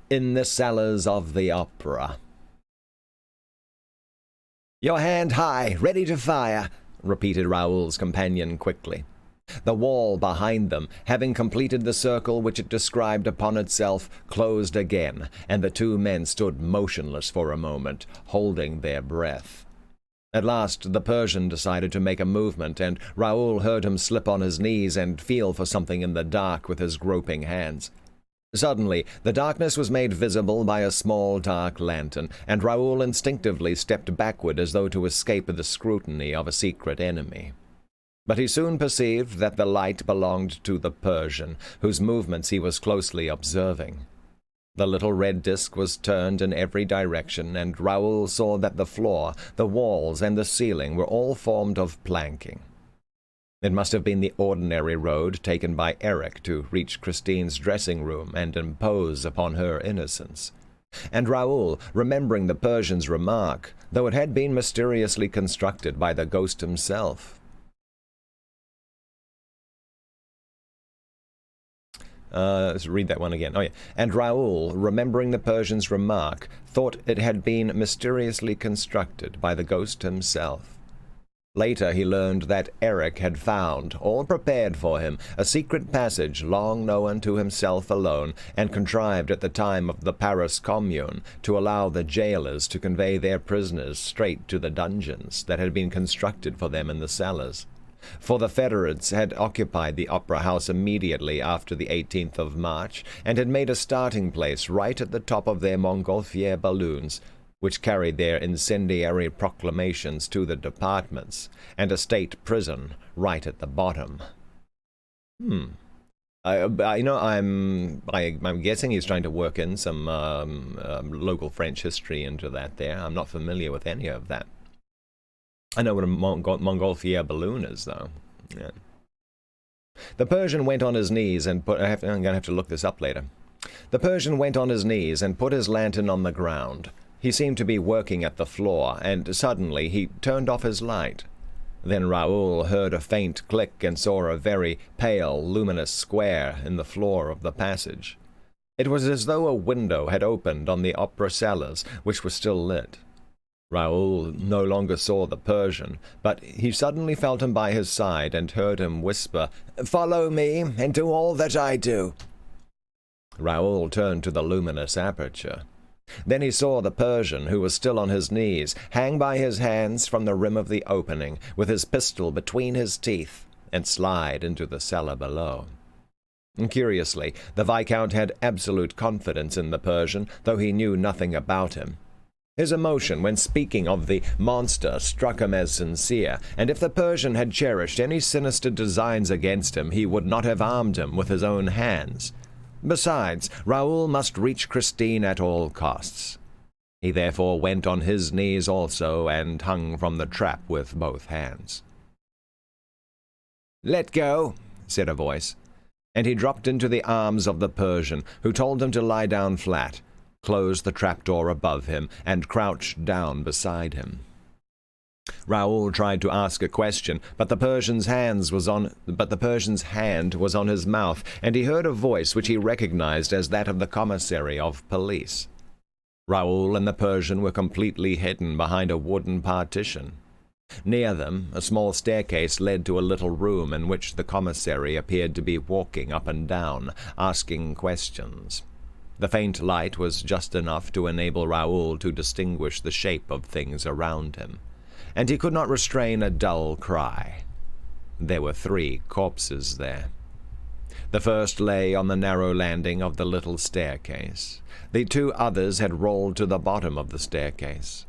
A: In the cellars of the opera. "Your hand high, ready to fire," repeated Raoul's companion quickly. The wall behind them, having completed the circle which it described upon itself, closed again, and the two men stood motionless for a moment, holding their breath. At last the Persian decided to make a movement, and Raoul heard him slip on his knees and feel for something in the dark with his groping hands. Suddenly, the darkness was made visible by a small dark lantern, and Raoul instinctively stepped backward as though to escape the scrutiny of a secret enemy. But he soon perceived that the light belonged to the Persian, whose movements he was closely observing. The little red disk was turned in every direction, and Raoul saw that the floor, the walls, and the ceiling were all formed of planking. It must have been the ordinary road taken by Eric to reach Christine's dressing room and impose upon her innocence. And Raoul, remembering the Persian's remark, though it had been mysteriously constructed by the ghost himself. Let's read that one again. Oh, yeah. And Raoul, remembering the Persian's remark, thought it had been mysteriously constructed by the ghost himself. Later he learned that Eric had found, all prepared for him, a secret passage long known to himself alone, and contrived at the time of the Paris Commune to allow the jailers to convey their prisoners straight to the dungeons that had been constructed for them in the cellars. For the Federates had occupied the Opera House immediately after the 18th of March, and had made a starting place right at the top of their Montgolfier balloons, which carried their incendiary proclamations to the departments, and a state prison right at the bottom. I'm guessing he's trying to work in some local French history into that there. I'm not familiar with any of that. I know what a Montgolfier balloon is, though. Yeah. The Persian went on his knees and I'm going to have to look this up later. The Persian went on his knees and put his lantern on the ground. He seemed to be working at the floor, and suddenly he turned off his light. Then Raoul heard a faint click and saw a very pale, luminous square in the floor of the passage. It was as though a window had opened on the opera cellars, which were still lit. Raoul no longer saw the Persian, but he suddenly felt him by his side and heard him whisper, "Follow me, and do all that I do." Raoul turned to the luminous aperture. Then he saw the Persian, who was still on his knees, hang by his hands from the rim of the opening, with his pistol between his teeth, and slide into the cellar below. Curiously, the Viscount had absolute confidence in the Persian, though he knew nothing about him. His emotion when speaking of the monster struck him as sincere, and if the Persian had cherished any sinister designs against him, he would not have armed him with his own hands. Besides, Raoul must reach Christine at all costs. He therefore went on his knees also, and hung from the trap with both hands. "Let go," said a voice, and he dropped into the arms of the Persian, who told him to lie down flat, closed the trapdoor above him, and crouched down beside him. Raoul tried to ask a question, but the Persian's hand was on his mouth, and he heard a voice which he recognized as that of the commissary of police. Raoul and the Persian were completely hidden behind a wooden partition. Near them, a small staircase led to a little room in which the commissary appeared to be walking up and down, asking questions. The faint light was just enough to enable Raoul to distinguish the shape of things around him, and he could not restrain a dull cry. There were 3 corpses there. The first lay on the narrow landing of the little staircase. The 2 others had rolled to the bottom of the staircase.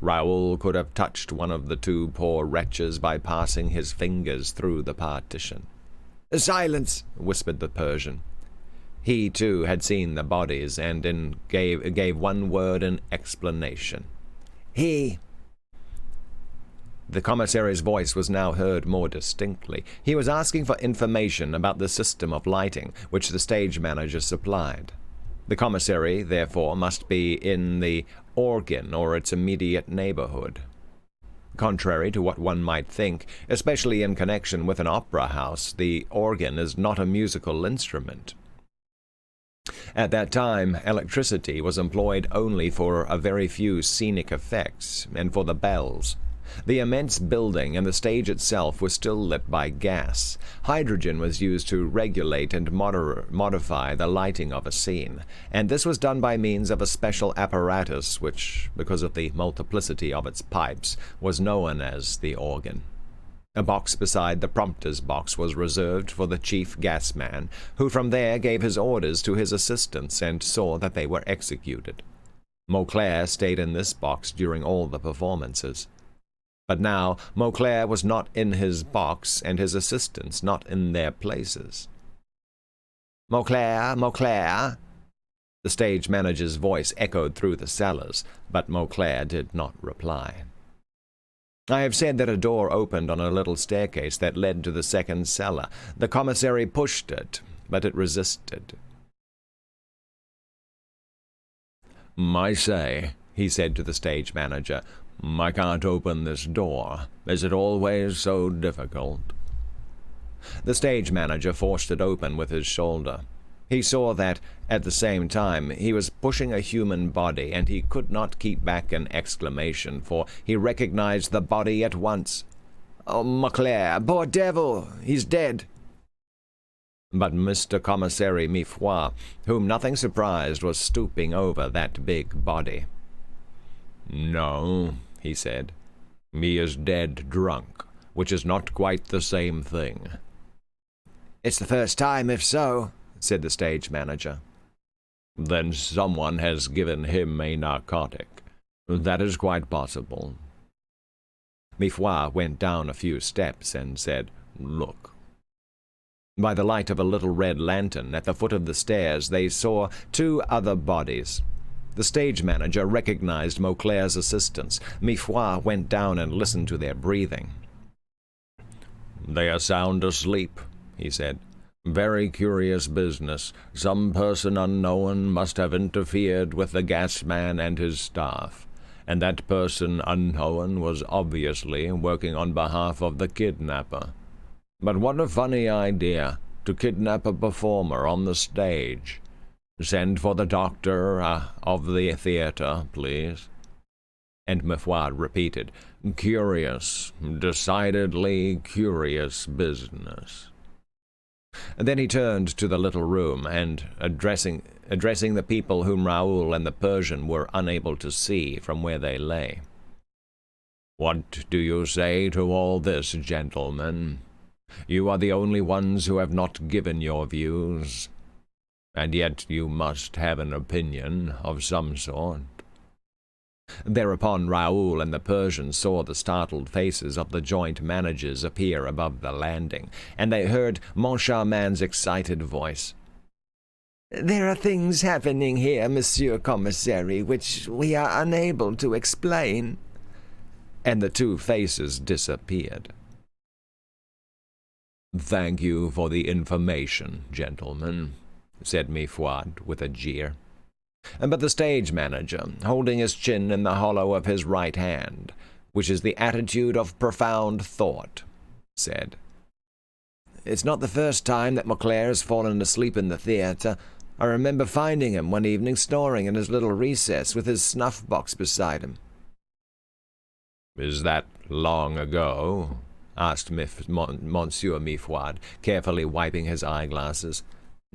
A: Raoul could have touched one of the 2 poor wretches by passing his fingers through the partition.
B: "Silence!"
A: whispered the Persian. He, too, had seen the bodies, and gave one word in explanation.
B: "He."
A: The commissary's voice was now heard more distinctly. He was asking for information about the system of lighting, which the stage manager supplied. The commissary, therefore, must be in the organ or its immediate neighborhood. Contrary to what one might think, especially in connection with an opera house, the organ is not a musical instrument. At that time, electricity was employed only for a very few scenic effects and for the bells. The immense building and the stage itself was still lit by gas. Hydrogen was used to regulate and modify the lighting of a scene, and this was done by means of a special apparatus which, because of the multiplicity of its pipes, was known as the organ. A box beside the prompter's box was reserved for the chief gasman, who from there gave his orders to his assistants and saw that they were executed. Mauclair stayed in this box during all the performances. But now Mauclair was not in his box, and his assistants not in their places. "Mauclair, Mauclair!" The stage manager's voice echoed through the cellars, but Mauclair did not reply. I have said that a door opened on a little staircase that led to the second cellar. The commissary pushed it, but it resisted. "I say," he said to the stage manager, "I can't open this door. Is it always so difficult?" The stage manager forced it open with his shoulder. He saw that, at the same time, he was pushing a human body, and he could not keep back an exclamation, for he recognized the body at once. "Oh, Mauclair, poor devil! He's dead!" But Mr. Commissary Mifroid, whom nothing surprised, was stooping over that big body. "No," he said. "He is dead drunk, which is not quite the same thing."
B: "It's the first time, if so," said the stage manager.
A: "Then someone has given him a narcotic. That is quite possible." Mifroid went down a few steps and said, "Look." By the light of a little red lantern at the foot of the stairs, they saw 2 other bodies. The stage manager recognized Mauclair's assistants. Mifroid went down and listened to their breathing. "They are sound asleep," he said. "Very curious business. Some person unknown must have interfered with the gasman and his staff, and that person unknown was obviously working on behalf of the kidnapper. But what a funny idea, to kidnap a performer on the stage. Send for the doctor of the theater, please." And Mifroid repeated, "Curious, decidedly curious business." Then he turned to the little room, and, addressing the people whom Raoul and the Persian were unable to see from where they lay. "What do you say to all this, gentlemen? You are the only ones who have not given your views, and yet you must have an opinion of some sort." Thereupon Raoul and the Persian saw the startled faces of the joint managers appear above the landing, and they heard Moncharmin's excited voice.
B: "There are things happening here, Monsieur Commissary, which we are unable to explain."
A: And the 2 faces disappeared. "Thank you for the information, gentlemen," said Mifroid with a jeer. But the stage manager, holding his chin in the hollow of his right hand,
B: which is the attitude of profound thought, said. It's not the first time that Mauclair has fallen asleep in the theatre. I remember finding him one evening snoring in his little recess with his snuff-box beside him.
A: Is that long ago? Asked Monsieur Mifroid, carefully wiping his eyeglasses.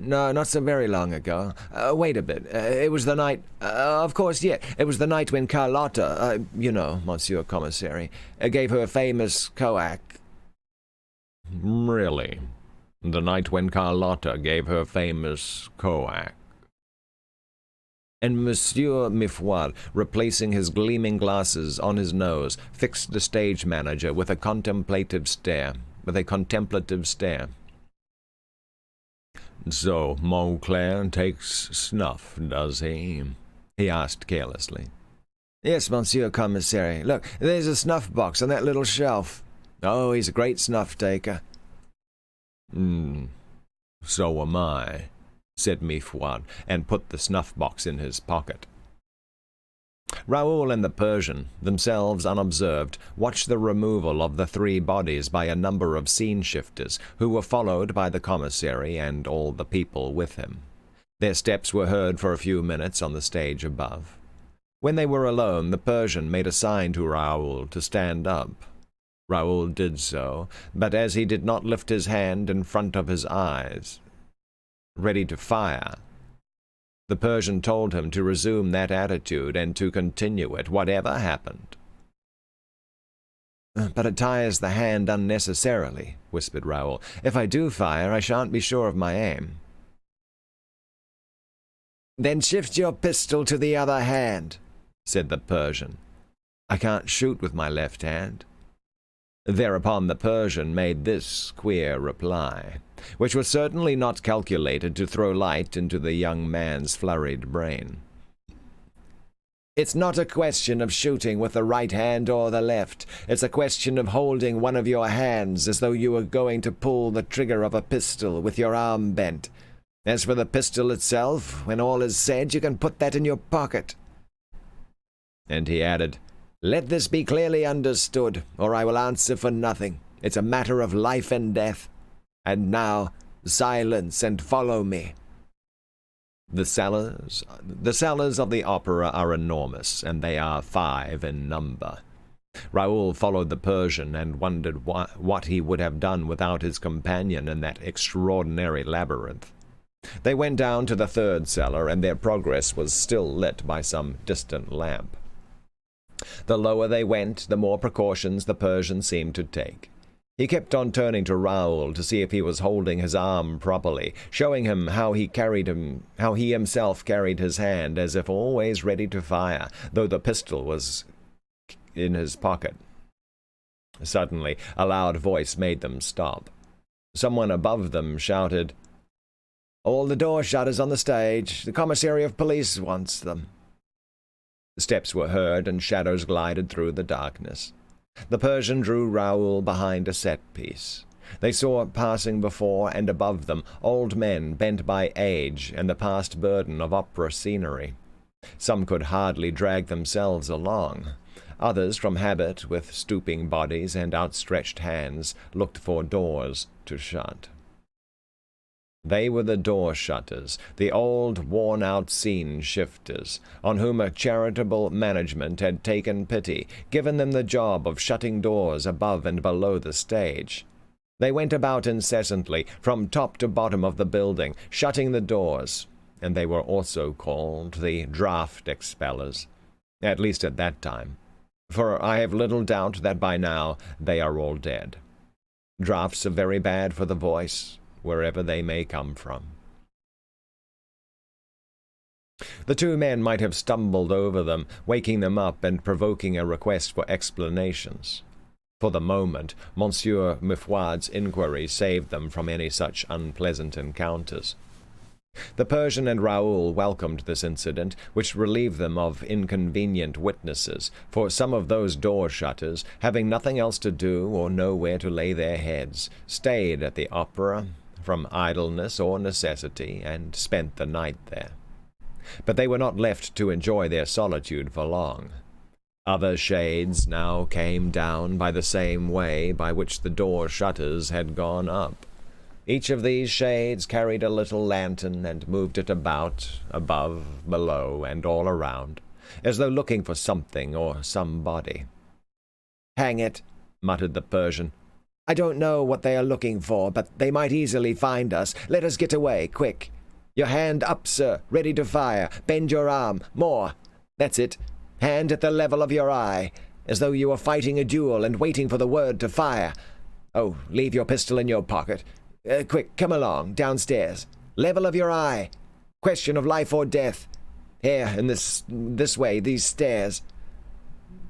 B: No, not so very long ago. Wait a bit. It was the night... of course, yeah. It was the night when Carlotta, you know, Monsieur Commissary, gave her famous coac.
A: Really? The night when Carlotta gave her famous coac?
B: And Monsieur Mifroid, replacing his gleaming glasses on his nose, fixed the stage manager with a contemplative stare.
A: So Mauclair takes snuff, does he? He asked carelessly.
B: Yes, Monsieur Commissary. Look, there's a snuff-box on that little shelf. Oh, he's a great snuff-taker.
A: So am I, said Mifroid, and put the snuff-box in his pocket.
B: Raoul and the Persian, themselves unobserved, watched the removal of the 3 bodies by a number of scene-shifters, who were followed by the commissary and all the people with him. Their steps were heard for a few minutes on the stage above. When they were alone, the Persian made a sign to Raoul to stand up. Raoul did so, but as he did not lift his hand in front of his eyes, ready to fire, the Persian told him to resume that attitude and to continue it, whatever happened. But it tires the hand unnecessarily, whispered Raoul. If I do fire, I shan't be sure of my aim. Then shift your pistol to the other hand, said the Persian. I can't shoot with my left hand. Thereupon the Persian made this queer reply, which was certainly not calculated to throw light into the young man's flurried brain. It's not a question of shooting with the right hand or the left. It's a question of holding one of your hands as though you were going to pull the trigger of a pistol with your arm bent. As for the pistol itself, when all is said, you can put that in your pocket. And he added, Let this be clearly understood, or I will answer for nothing. It's a matter of life and death. And now, silence and follow me. The cellars of the opera are enormous, and they are 5 in number. Raoul followed the Persian and wondered what he would have done without his companion in that extraordinary labyrinth. They went down to the 3rd cellar, and their progress was still lit by some distant lamp. The lower they went, the more precautions the Persian seemed to take. He kept on turning to Raoul to see if he was holding his arm properly, showing him how he himself carried his hand, as if always ready to fire, though the pistol was in his pocket. Suddenly, a loud voice made them stop. Someone above them shouted, All the door shutters on the stage. The commissary of police wants them. Steps were heard, and shadows glided through the darkness. The Persian drew Raoul behind a set-piece. They saw passing before and above them old men bent by age and the past burden of opera scenery. Some could hardly drag themselves along. Others, from habit, with stooping bodies and outstretched hands, looked for doors to shut. They were the door-shutters, the old, worn-out scene-shifters, on whom a charitable management had taken pity, given them the job of shutting doors above and below the stage. They went about incessantly, from top to bottom of the building, shutting the doors, and they were also called the draft-expellers, at least at that time, for I have little doubt that by now they are all dead. Draughts are very bad for the voice, wherever they may come from. The 2 men might have stumbled over them, waking them up and provoking a request for explanations. For the moment, Monsieur Mifroid's inquiry saved them from any such unpleasant encounters. The Persian and Raoul welcomed this incident, which relieved them of inconvenient witnesses, for some of those door-shutters, having nothing else to do or nowhere to lay their heads, stayed at the opera from idleness or necessity, and spent the night there. But they were not left to enjoy their solitude for long. Other shades now came down by the same way by which the door shutters had gone up. Each of these shades carried a little lantern and moved it about, above, below, and all around, as though looking for something or somebody. "Hang it," muttered the Persian. "I don't know what they are looking for, but they might easily find us. Let us get away, quick. Your hand up, sir, ready to fire. Bend your arm. More. That's it. Hand at the level of your eye, as though you were fighting a duel and waiting for the word to fire. Oh, leave your pistol in your pocket. Quick, come along, downstairs. Level of your eye. Question of life or death. Here, in this way, these stairs."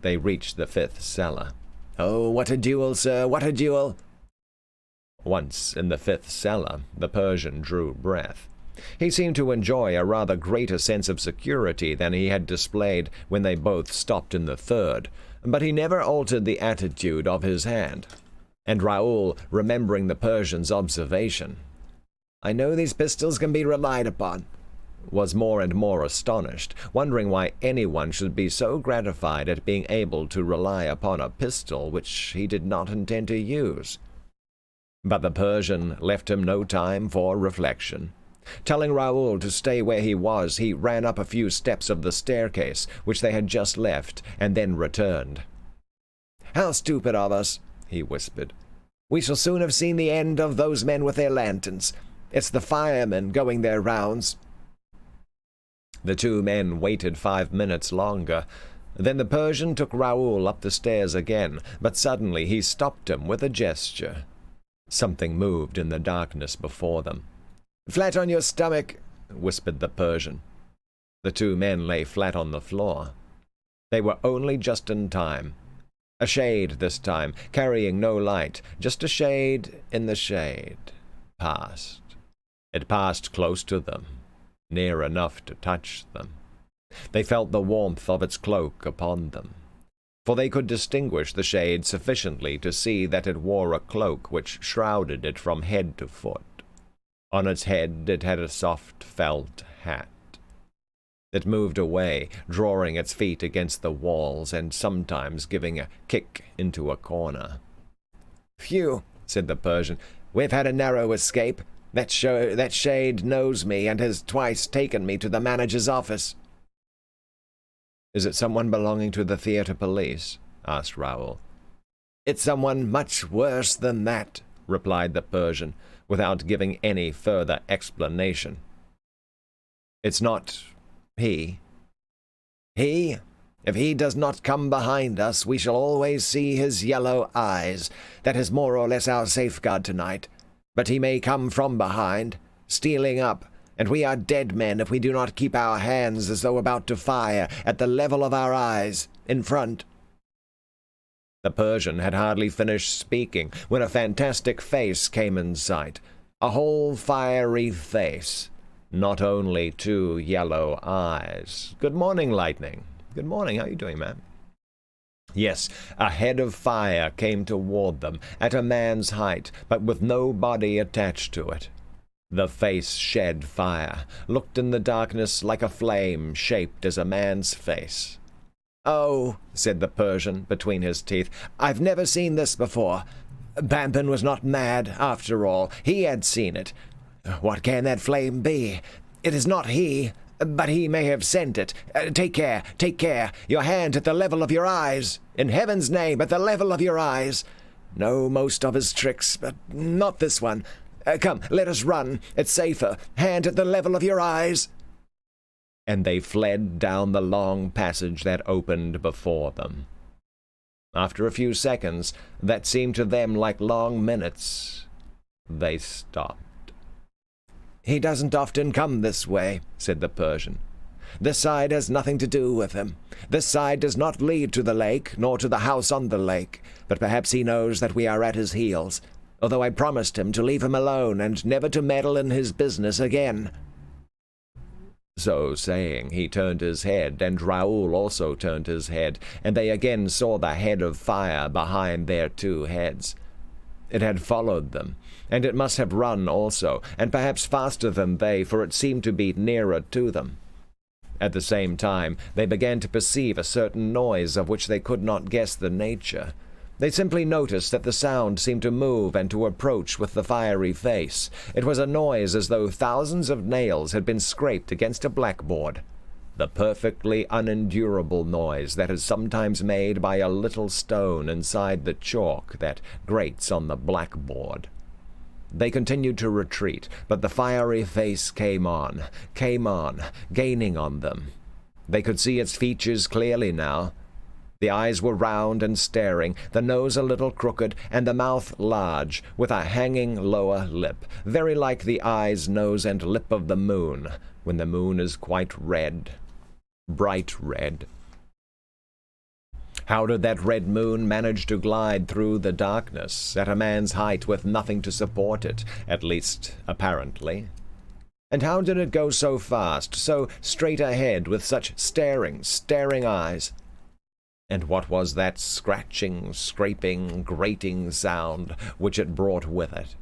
B: They reached the 5th cellar. "Oh, what a duel, sir, what a duel!" Once in the 5th cellar, the Persian drew breath. He seemed to enjoy a rather greater sense of security than he had displayed when they both stopped in the 3rd, but he never altered the attitude of his hand. And Raoul, remembering the Persian's observation, "I know these pistols can be relied upon," was more and more astonished, wondering why anyone should be so gratified at being able to rely upon a pistol which he did not intend to use. But the Persian left him no time for reflection. Telling Raoul to stay where he was, he ran up a few steps of the staircase which they had just left, and then returned. "How stupid of us," he whispered. "We shall soon have seen the end of those men with their lanterns. It's the firemen going their rounds." The two men waited 5 minutes longer. Then the Persian took Raoul up the stairs again, but suddenly he stopped him with a gesture. Something moved in the darkness before them. "Flat on your stomach," whispered the Persian. The two men lay flat on the floor. They were only just in time. A shade this time, carrying no light, just a shade in the shade, passed. It passed close to them, near enough to touch them. They felt the warmth of its cloak upon them, for they could distinguish the shade sufficiently to see that it wore a cloak which shrouded it from head to foot. On its head it had a soft felt hat. It moved away, drawing its feet against the walls and sometimes giving a kick into a corner. "Phew," said the Persian. "We've had a narrow escape. That shade knows me and has twice taken me to the manager's office." "Is it someone belonging to the theater police?" asked Raoul. "It's someone much worse than that," replied the Persian, without giving any further explanation. "It's not he?" "He? If he does not come behind us, we shall always see his yellow eyes. That is more or less our safeguard tonight. But he may come from behind, stealing up, and we are dead men if we do not keep our hands as though about to fire, at the level of our eyes, in front." The Persian had hardly finished speaking when a fantastic face came in sight, a whole fiery face, not only 2 yellow eyes. "Good morning, Lightning. Good morning. How are you doing, man?" Yes, a head of fire came toward them, at a man's height, but with no body attached to it. The face shed fire, looked in the darkness like a flame shaped as a man's face. "Oh," said the Persian between his teeth, "I've never seen this before. Bamban was not mad, after all. He had seen it. What can that flame be? It is not he, but he may have sent it. Take care, take care. Your hand at the level of your eyes. In heaven's name, at the level of your eyes. Know most of his tricks, but not this one. Come, let us run. It's safer. Hand at the level of your eyes." And they fled down the long passage that opened before them. After a few seconds, that seemed to them like long minutes, they stopped. "He doesn't often come this way," said the Persian. "This side has nothing to do with him. This side does not lead to the lake, nor to the house on the lake, but perhaps he knows that we are at his heels, although I promised him to leave him alone and never to meddle in his business again." So saying, he turned his head, and Raoul also turned his head, and they again saw the head of fire behind their 2 heads. It had followed them, and it must have run also, and perhaps faster than they, for it seemed to be nearer to them. At the same time, they began to perceive a certain noise of which they could not guess the nature. They simply noticed that the sound seemed to move and to approach with the fiery face. It was a noise as though thousands of nails had been scraped against a blackboard. The perfectly unendurable noise that is sometimes made by a little stone inside the chalk that grates on the blackboard. They continued to retreat, but the fiery face came on, gaining on them. They could see its features clearly now. The eyes were round and staring, the nose a little crooked, and the mouth large, with a hanging lower lip, very like the eyes, nose, and lip of the moon, when the moon is quite red, bright red. How did that red moon manage to glide through the darkness, at a man's height with nothing to support it, at least apparently? And how did it go so fast, so straight ahead, with such staring eyes? And what was that scratching, scraping, grating sound which it brought with it?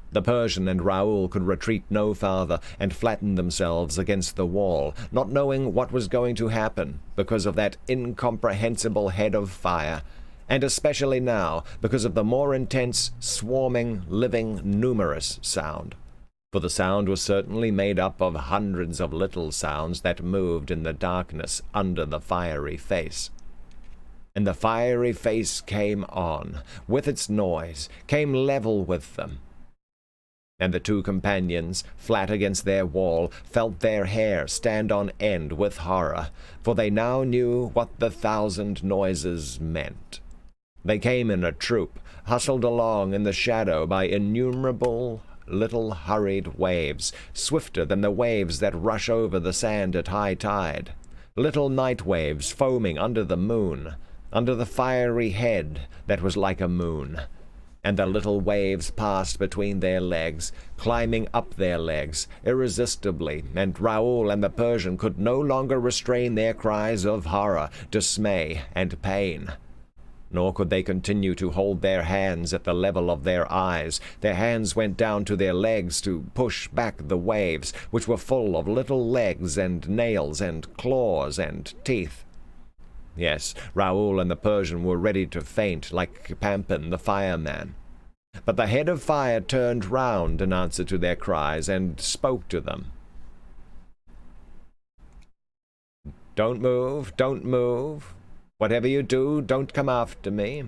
B: The Persian and Raoul could retreat no farther, and flattened themselves against the wall, not knowing what was going to happen, because of that incomprehensible head of fire, and especially now, because of the more intense, swarming, living, numerous sound. For the sound was certainly made up of hundreds of little sounds that moved in the darkness under the fiery face. And the fiery face came on, with its noise, came level with them. And the two companions, flat against their wall, felt their hair stand on end with horror, for they now knew what the thousand noises meant. They came in a troop, hustled along in the shadow by innumerable little hurried waves, swifter than the waves that rush over the sand at high tide, little night waves foaming under the moon, under the fiery head that was like a moon. And the little waves passed between their legs, climbing up their legs, irresistibly, and Raoul and the Persian could no longer restrain their cries of horror, dismay, and pain. Nor could they continue to hold their hands at the level of their eyes. Their hands went down to their legs to push back the waves, which were full of little legs and nails and claws and teeth. Yes, Raoul and the Persian were ready to faint like Pampin the fireman. But the head of fire turned round in answer to their cries and spoke to them. "Don't move, don't move. Whatever you do, don't come after me.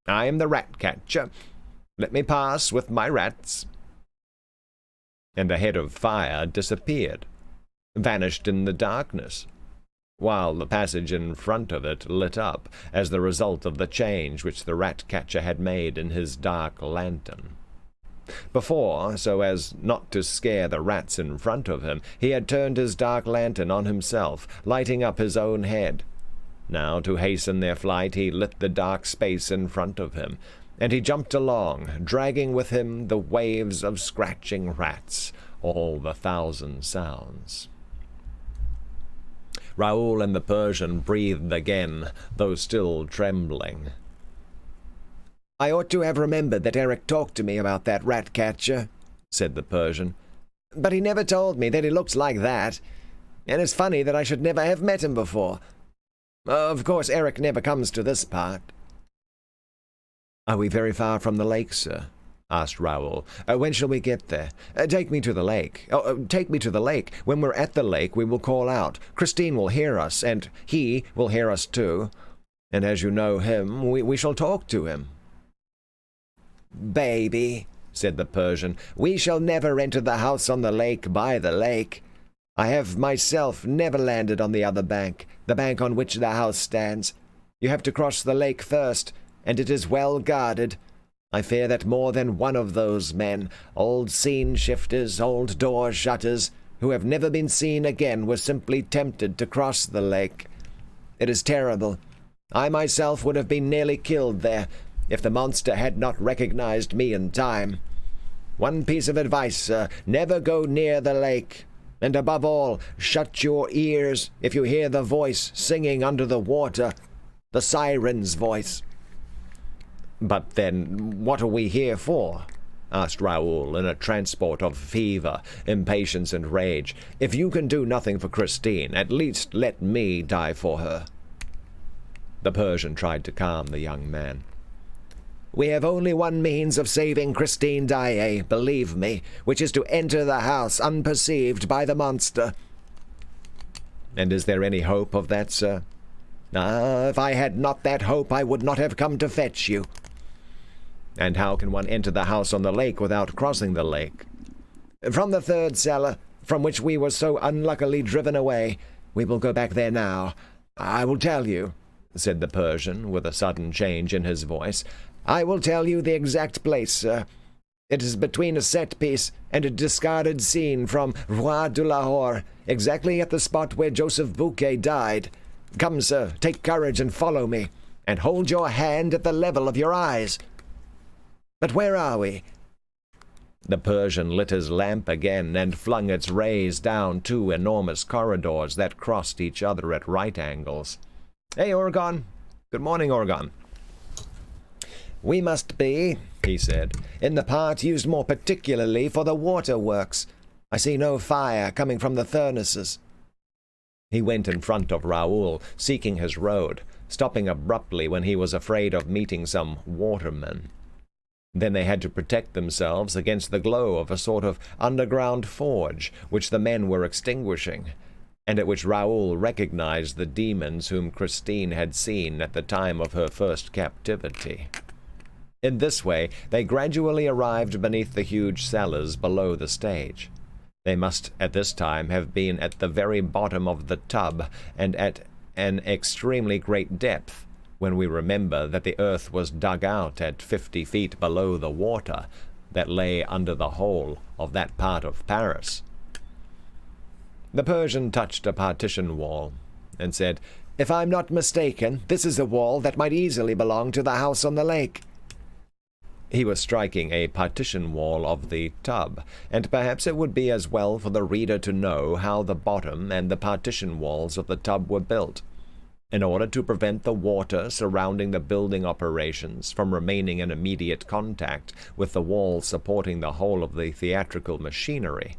B: I am the rat-catcher. Let me pass with my rats." And the head of fire disappeared, vanished in the darkness, while the passage in front of it lit up as the result of the change which the rat-catcher had made in his dark lantern. Before, so as not to scare the rats in front of him, he had turned his dark lantern on himself, lighting up his own head. Now, to hasten their flight, he lit the dark space in front of him, and he jumped along, dragging with him the waves of scratching rats, all the thousand sounds. Raoul and the Persian breathed again, though still trembling.
C: "I ought to have remembered that Eric talked to me about that rat-catcher," said the Persian. "But he never told me that he looks like that. And it's funny that I should never have met him before. Of course, Eric never comes to this part."
B: "Are we very far from the lake, sir?" asked Raoul. "When shall we get there? Take me to the lake. Take me to the lake. When we're at the lake, we will call out. Christine will hear us, and he will hear us too. And as you know him, we shall talk to him."
C: "Baby," said the Persian, "we shall never enter the house on the lake by the lake. I have myself never landed on the other bank, the bank on which the house stands. You have to cross the lake first, and it is well guarded. I fear that more than one of those men, old scene-shifters, old door-shutters, who have never been seen again, were simply tempted to cross the lake. It is terrible. I myself would have been nearly killed there, if the monster had not recognized me in time. One piece of advice, sir, never go near the lake. And above all, shut your ears if you hear the voice singing under the water, the siren's voice."
B: "But then, what are we here for?"
C: asked Raoul in a transport of fever, impatience, and rage. "If you can do nothing for Christine, at least let me die for her." The Persian tried to calm the young man. "We have only one means of saving Christine Daae, believe me, which is to enter the house unperceived by the monster." "And is there any hope of that, sir?" "Ah, if I had not that hope, I would not have come to fetch you." "And how can one enter the house on the lake without crossing the lake?" "From the third cellar, from which we were so unluckily driven away. We will go back there now. I will tell you," said the Persian, with a sudden change in his voice. "I will tell you the exact place, sir. It is between a set-piece and a discarded scene from Roi de Lahore, exactly at the spot where Joseph Bouquet died. Come, sir, take courage and follow me, and hold your hand at the level of your eyes. But where are we?" The Persian lit his lamp again and flung its rays down 2 enormous corridors that crossed each other at right angles. "Hey, Orgon. Good morning, Orgon." "We must be," he said, "in the part used more particularly for the waterworks. I see no fire coming from the furnaces." He went in front of Raoul, seeking his road, stopping abruptly when he was afraid of meeting some watermen. Then they had to protect themselves against the glow of a sort of underground forge which the men were extinguishing, and at which Raoul recognized the demons whom Christine had seen at the time of her first captivity. In this way they gradually arrived beneath the huge cellars below the stage. They must at this time have been at the very bottom of the tub, and at an extremely great depth, when we remember that the earth was dug out at 50 feet below the water that lay under the whole of that part of Paris. The Persian touched a partition wall and said, "If I'm not mistaken, this is a wall that might easily belong to the house on the lake." He was striking a partition wall of the tub, and perhaps it would be as well for the reader to know how the bottom and the partition walls of the tub were built. In order to prevent the water surrounding the building operations from remaining in immediate contact with the walls supporting the whole of the theatrical machinery,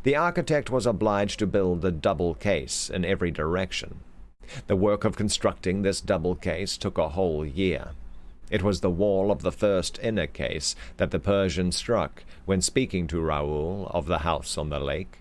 C: the architect was obliged to build a double case in every direction. The work of constructing this double case took a whole year. It was the wall of the first inner case that the Persian struck when speaking to Raoul of the house on the lake.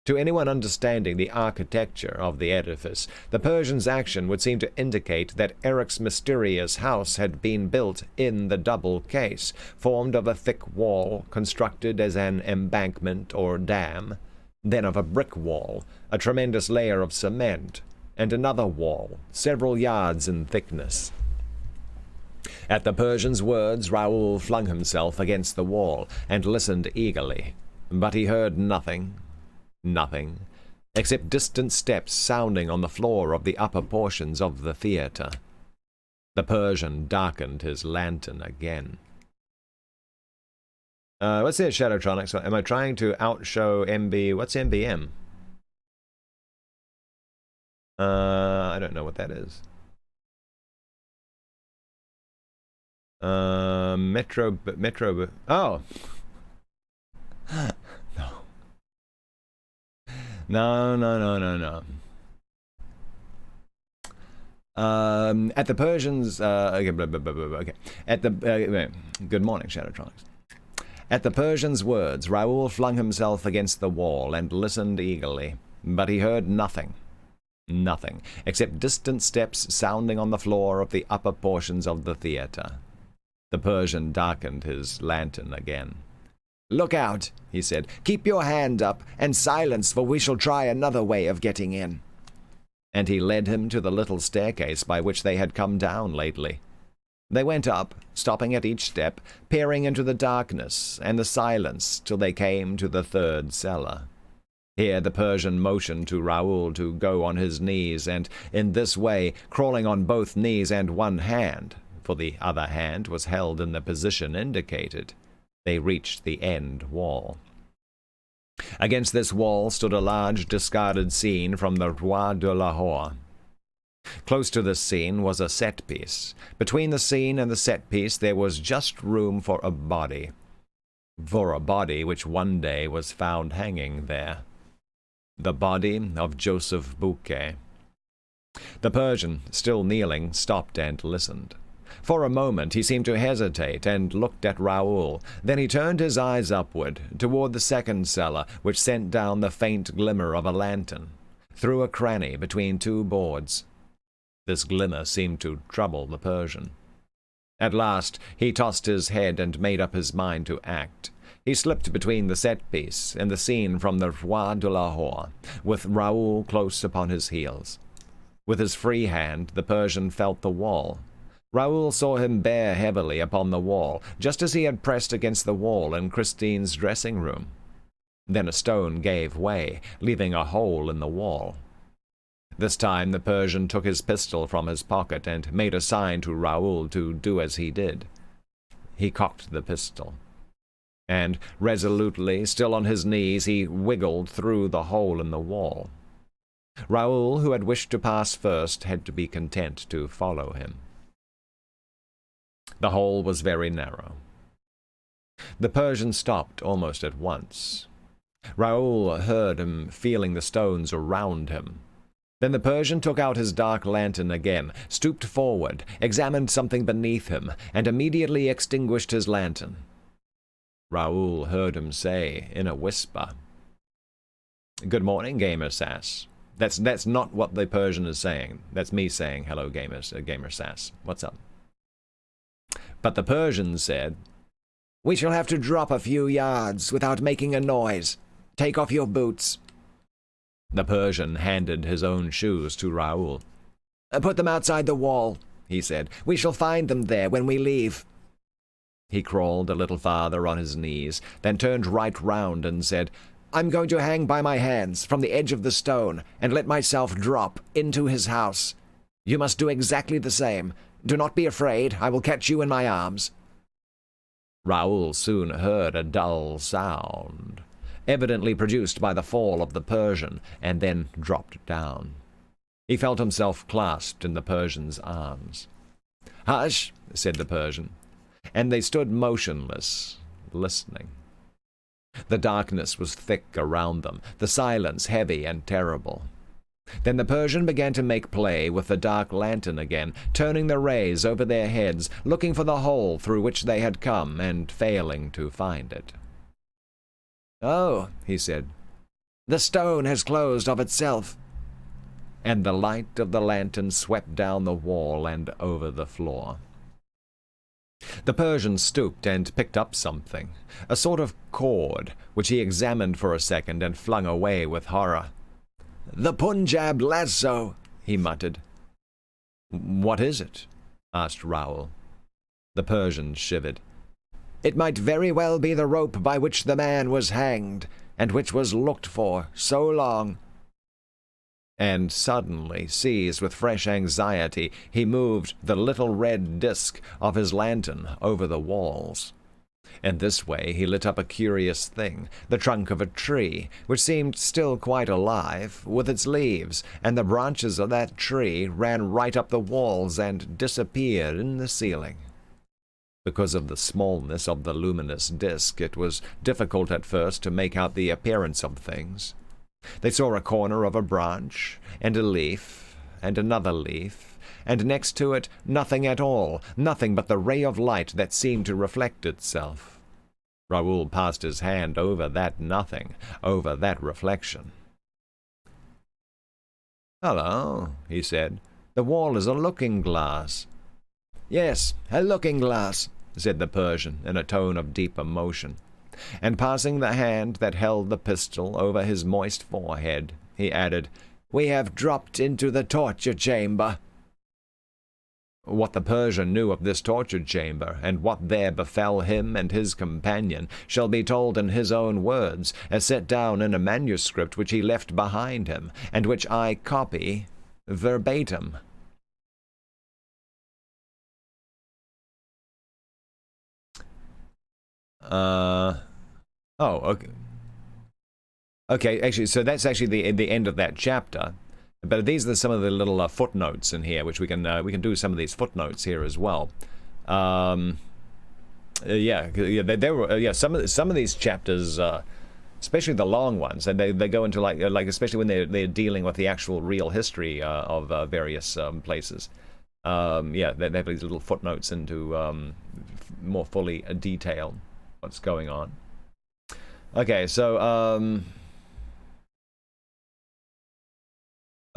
C: To anyone understanding the architecture of the edifice, the Persian's action would seem to indicate that Eric's mysterious house had been built in the double case, formed of a thick wall constructed as an embankment or dam, then of a brick wall, a tremendous layer of cement, and another wall, several yards in thickness. At the Persian's words, Raoul flung himself against the wall and listened eagerly, but he heard nothing, except distant steps sounding on the floor of the upper portions of the theater. The Persian darkened his lantern again. What's this, Shadowtronics? Am I trying to outshow MB? What's MBM? I don't know what that is. Metro. Oh! No. At the Persians, okay. Good morning, Shadowtronics. At the Persian's words, Raoul flung himself against the wall and listened eagerly, but he heard nothing, except distant steps sounding on the floor of the upper portions of the theater. The Persian darkened his lantern again. "Look out," he said. "Keep your hand up, and silence, for we shall try another way of getting in." And he led him to the little staircase by which they had come down lately. They went up, stopping at each step, peering into the darkness and the silence till they came to the third cellar. Here the Persian motioned to Raoul to go on his knees, and in this way, crawling on both knees and one hand, for the other hand was held in the position indicated, they reached the end wall. Against this wall stood a large discarded scene from the Roi de Lahore. Close to this scene was a set-piece. Between the scene and the set-piece there was just room for a body.
A: for a body which one day was found hanging there. The body of Joseph Bouquet. The Persian, still kneeling, stopped and listened. For a moment he seemed to hesitate and looked at Raoul. Then he turned his eyes upward, toward the second cellar, which sent down the faint glimmer of a lantern, through a cranny between two boards. This glimmer seemed to trouble the Persian. At last he tossed his head and made up his mind to act. He slipped between the set-piece and the scene from the Roi de Lahore, with Raoul close upon his heels. With his free hand the Persian felt the wall. Raoul saw him bear heavily upon the wall, just as he had pressed against the wall in Christine's dressing-room. Then a stone gave way, leaving a hole in the wall. This time the Persian took his pistol from his pocket and made a sign to Raoul to do as he did. He cocked the pistol, and resolutely, still on his knees, he wiggled through the hole in the wall. Raoul, who had wished to pass first, had to be content to follow him. The hole was very narrow. The Persian stopped almost at once. Raoul heard him feeling the stones around him. Then the Persian took out his dark lantern again, stooped forward, examined something beneath him, and immediately extinguished his lantern. Raoul heard him say in a whisper, "Good morning, Gamer Sass." That's not what the Persian is saying. That's me saying, "Hello, Gamer Sass. What's up?" But the Persian said,
B: "We shall have to drop a few yards without making a noise. Take off your boots."
A: The Persian handed his own shoes to Raoul.
B: "Put them outside the wall," he said. "We shall find them there when we leave."
A: He crawled a little farther on his knees, then turned right round and said,
B: "I'm going to hang by my hands from the edge of the stone and let myself drop into his house. You must do exactly the same. Do not be afraid. I will catch you in my arms."
A: Raoul soon heard a dull sound, evidently produced by the fall of the Persian, and then dropped down. He felt himself clasped in the Persian's arms.
B: "Hush,"
A: said the Persian, and they stood motionless, listening. The darkness was thick around them, the silence heavy and terrible. Then the Persian began to make play with the dark lantern again, turning the rays over their heads, looking for the hole through which they had come, and failing to find it.
B: "Oh," he said, "the stone has closed of itself."
A: And the light of the lantern swept down the wall and over the floor. The Persian stooped and picked up something, a sort of cord, which he examined for a second and flung away with horror.
B: "The Punjab lasso," he muttered.
A: "What is it?" asked Raoul. The Persian shivered.
B: "It might very well be the rope by which the man was hanged, and which was looked for so long."
A: And suddenly, seized with fresh anxiety, he moved the little red disk of his lantern over the walls. In this way he lit up a curious thing, the trunk of a tree, which seemed still quite alive, with its leaves, and the branches of that tree ran right up the walls and disappeared in the ceiling. Because of the smallness of the luminous disk, it was difficult at first to make out the appearance of things. They saw a corner of a branch, and a leaf, and another leaf, and next to it nothing at all, nothing but the ray of light that seemed to reflect itself. Raoul passed his hand over that nothing, over that reflection. "Hello," he said. "The wall is a looking-glass."
B: "Yes, a looking-glass,"
A: said the Persian in a tone of deep emotion. And passing the hand that held the pistol over his moist forehead, he added,
B: "We have dropped into the torture chamber."
A: What the Persian knew of this torture chamber, and what there befell him and his companion, shall be told in his own words, as set down in a manuscript which he left behind him, and which I copy verbatim. Okay. Okay, actually, so that's actually the end of that chapter. But these are some of the little footnotes in here, which we can do some of these footnotes here as well. Yeah, yeah, they were yeah. Some of these chapters, especially the long ones, and they go into like especially when they're dealing with the actual real history of various places. Yeah, they have these little footnotes into more fully detail what's going on. Okay, so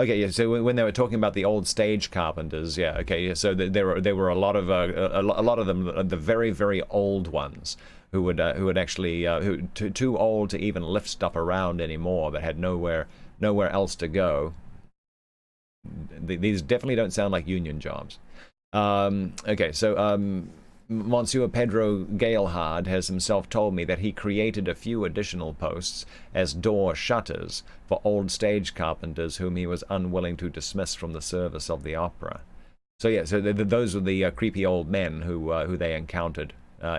A: okay, yeah. So when they were talking about the old stage carpenters, yeah. Okay, yeah. So there were a lot of a lot of them, the very very old ones, who would actually who too old to even lift stuff around anymore, but had nowhere else to go. These definitely don't sound like union jobs. Okay, so Monsieur Pedro Galehard has himself told me that he created a few additional posts as door shutters for old stage carpenters whom he was unwilling to dismiss from the service of the opera. So yeah, so those were the creepy old men who they encountered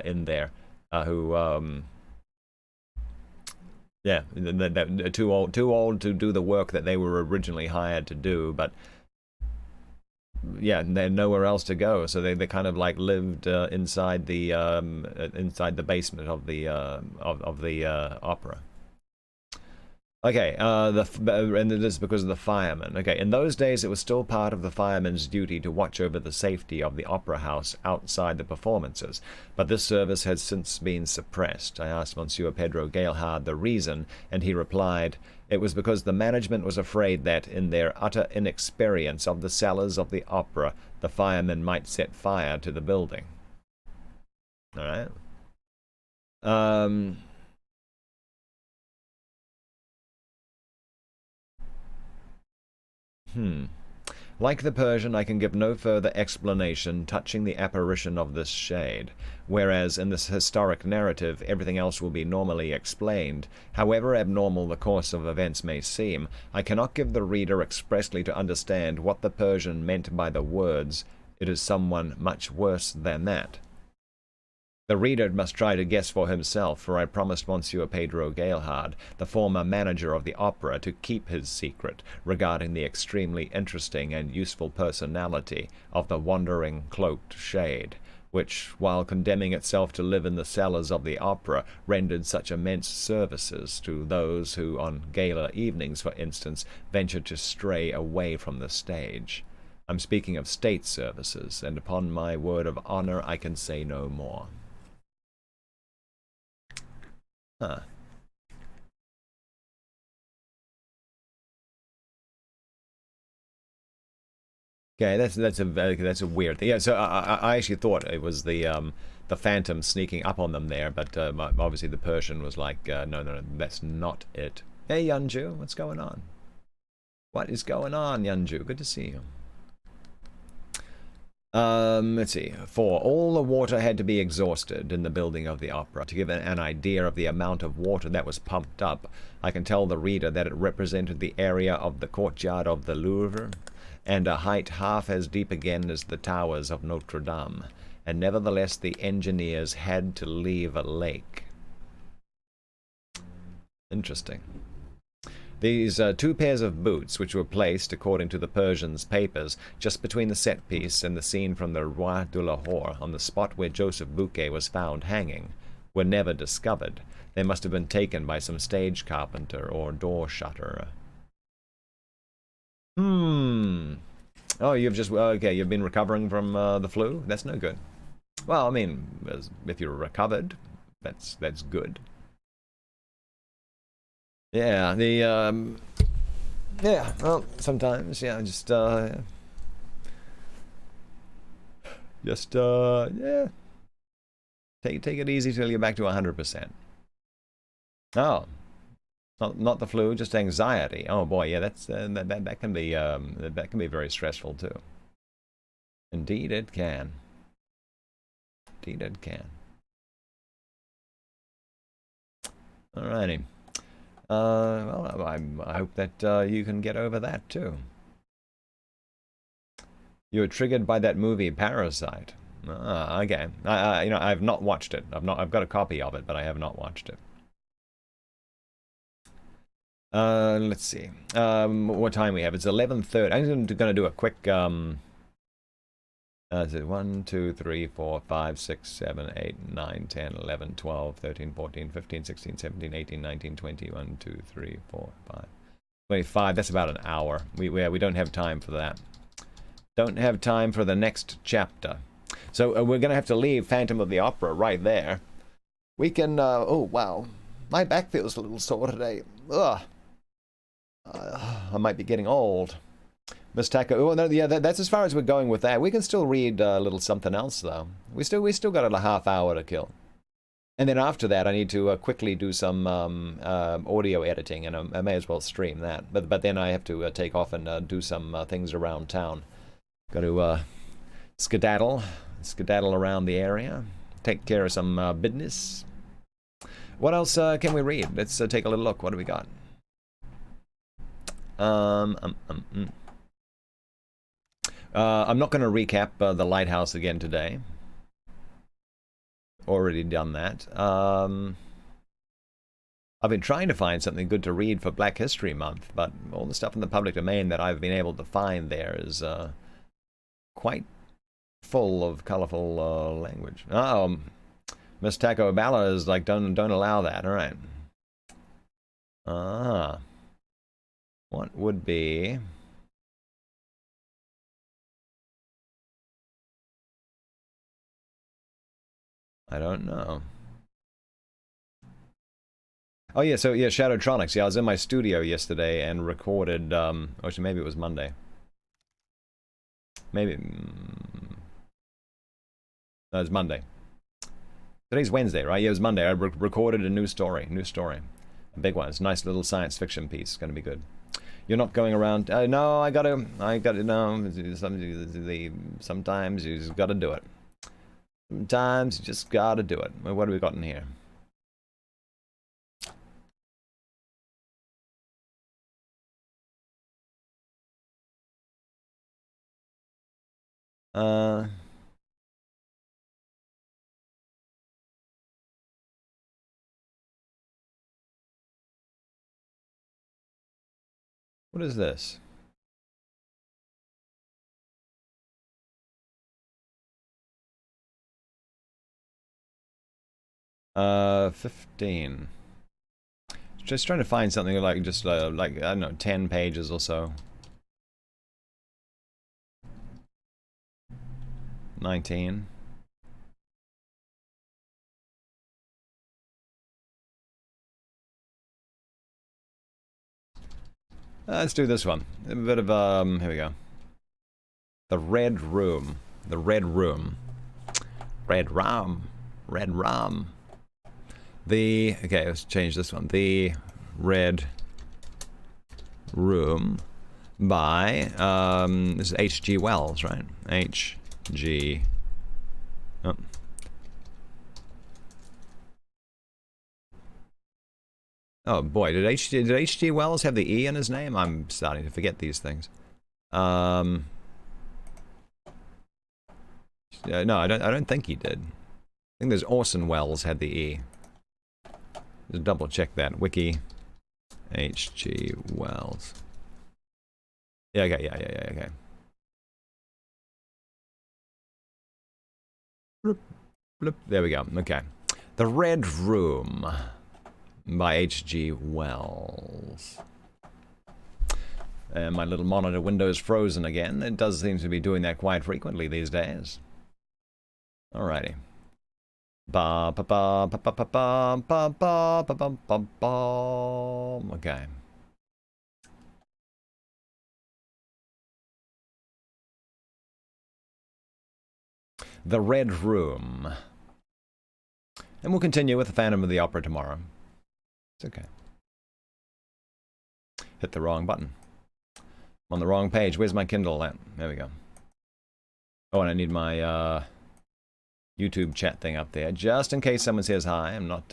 A: in there, who yeah, too old to do the work that they were originally hired to do, but yeah, they had nowhere else to go, so they kind of like lived inside the basement of the opera. Okay, and this is because of the firemen. Okay, in those days it was still part of the firemen's duty to watch over the safety of the opera house outside the performances, but this service has since been suppressed. I asked Monsieur Pedro Galehard the reason, and he replied, it was because the management was afraid that, in their utter inexperience of the cellars of the opera, the firemen might set fire to the building. All right. Like the Persian, I can give no further explanation touching the apparition of this shade, whereas in this historic narrative everything else will be normally explained. However abnormal the course of events may seem, I cannot give the reader expressly to understand what the Persian meant by the words, "It is someone much worse than that." The reader must try to guess for himself, for I promised Monsieur Pedro Galehard, the former manager of the opera, to keep his secret regarding the extremely interesting and useful personality of the wandering cloaked shade, which, while condemning itself to live in the cellars of the opera, rendered such immense services to those who, on gala evenings, for instance, ventured to stray away from the stage. I'm speaking of state services, and upon my word of honor I can say no more. Huh. Okay, that's a weird thing. Yeah, so I actually thought it was the Phantom sneaking up on them there, but obviously the Persian was like, no, that's not it. Hey, Yunju, what's going on? What is going on, Yunju? Good to see you. Let's see. 4. All the water had to be exhausted in the building of the opera. To give an idea of the amount of water that was pumped up, I can tell the reader that it represented the area of the courtyard of the Louvre, and a height half as deep again as the towers of Notre Dame, and nevertheless the engineers had to leave a lake. Interesting. These 2 pairs of boots, which were placed, according to the Persian's papers, just between the set-piece and the scene from the Roi de Lahore, on the spot where Joseph Bouquet was found hanging, were never discovered. They must have been taken by some stage carpenter or door shutter. Oh, you've been recovering from the flu? That's no good. Well, I mean, if you're recovered, that's good. Yeah, yeah, well, sometimes, yeah, yeah. Take it easy till you're back to 100%. Oh, not the flu, just anxiety. Oh boy, yeah, that can be very stressful too. Indeed, it can. Indeed, it can. Alrighty. Well, I hope that you can get over that too. You were triggered by that movie Parasite. Ah, okay. I've not watched it. I've got a copy of it, but I have not watched it. Let's see. What time we have? It's 11:30. I'm going to do a quick Is it 1, 2, 3, 4, 5, 6, 7, 8, 9, 10, 11, 12, 13, 14, 15, 16, 17, 18, 19, 20, 1, 2, 3, 4, 5. 25, that's about an hour. We don't have time for that. Don't have time for the next chapter. So we're going to have to leave Phantom of the Opera right there. We can, oh wow. My back feels a little sore today. Ugh. I might be getting old. Miss Taco. Oh no, yeah, that's as far as we're going with that. We can still read a little something else though. We still got a half hour to kill, and then after that, I need to quickly do some audio editing, and I may as well stream that. But then I have to take off and do some things around town. Got to skedaddle around the area, take care of some business. What else can we read? Let's take a little look. What do we got? I'm not going to recap the lighthouse again today. Already done that. I've been trying to find something good to read for Black History Month, but all the stuff in the public domain that I've been able to find there is quite full of colorful language. Miss Taco Balla is like, don't allow that. All right. What would be... I don't know. Oh yeah, so yeah, Shadowtronics. Yeah, I was in my studio yesterday and recorded, actually maybe it was Monday. Maybe, no, it's Monday. Today's Wednesday, right? Yeah, it was Monday. I recorded a new story. A big one. It's a nice little science fiction piece. It's gonna be good. You're not going around, no, I gotta, no, sometimes you just gotta do it. Sometimes you just gotta do it. What have we got in here? What is this? Uh, 15. Just trying to find something like just like I don't know, 10 pages or so. 19. Let's do this one. A bit of here we go. The Red Room. The Red Room. Red Rum. Red Rum. The, okay, let's change this one. The Red Room by, this is H.G. Wells, right? H.G. Oh. Oh boy, did H.G. Wells have the E in his name? I'm starting to forget these things. No, I don't think he did. I think there's Orson Welles had the E. Just double check that. Wiki. H.G. Wells. Yeah, okay, yeah, okay. Bloop, bloop. There we go. Okay. The Red Room by H.G. Wells. And my little monitor window's frozen again. It does seem to be doing that quite frequently these days. Alrighty. Ba ba ba ba ba ba ba ba ba ba ba ba ba. Okay. The Red Room. And we'll continue with the Phantom of the Opera tomorrow. It's okay. Hit the wrong button. I'm on the wrong page. Where's my Kindle at? There we go. Oh, and I need my YouTube chat thing up there, just in case someone says hi. I'm not,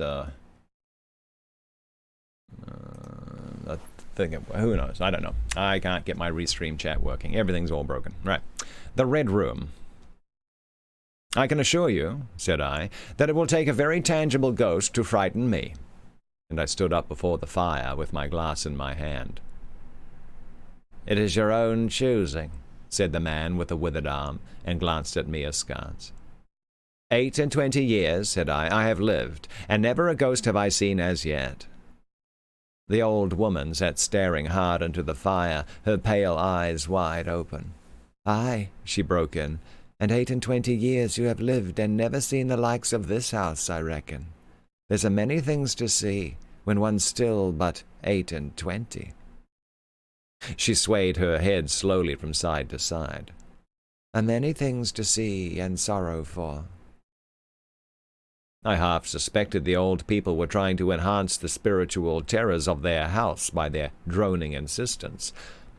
A: thinking, who knows? I don't know. I can't get my restream chat working. Everything's all broken. Right. The Red Room. I can assure you, said I, that it will take a very tangible ghost to frighten me. And I stood up before the fire with my glass in my hand. It is your own choosing, said the man with the withered arm, and glanced at me askance. 28 years, said I have lived, and never a ghost have I seen as yet. The old woman sat staring hard into the fire, her pale eyes wide open. Aye, she broke in, and 28 years you have lived and never seen the likes of this house, I reckon. There's a many things to see, when one's still but 28. She swayed her head slowly from side to side. A many things to see and sorrow for. I half suspected the old people were trying to enhance the spiritual terrors of their house by their droning insistence.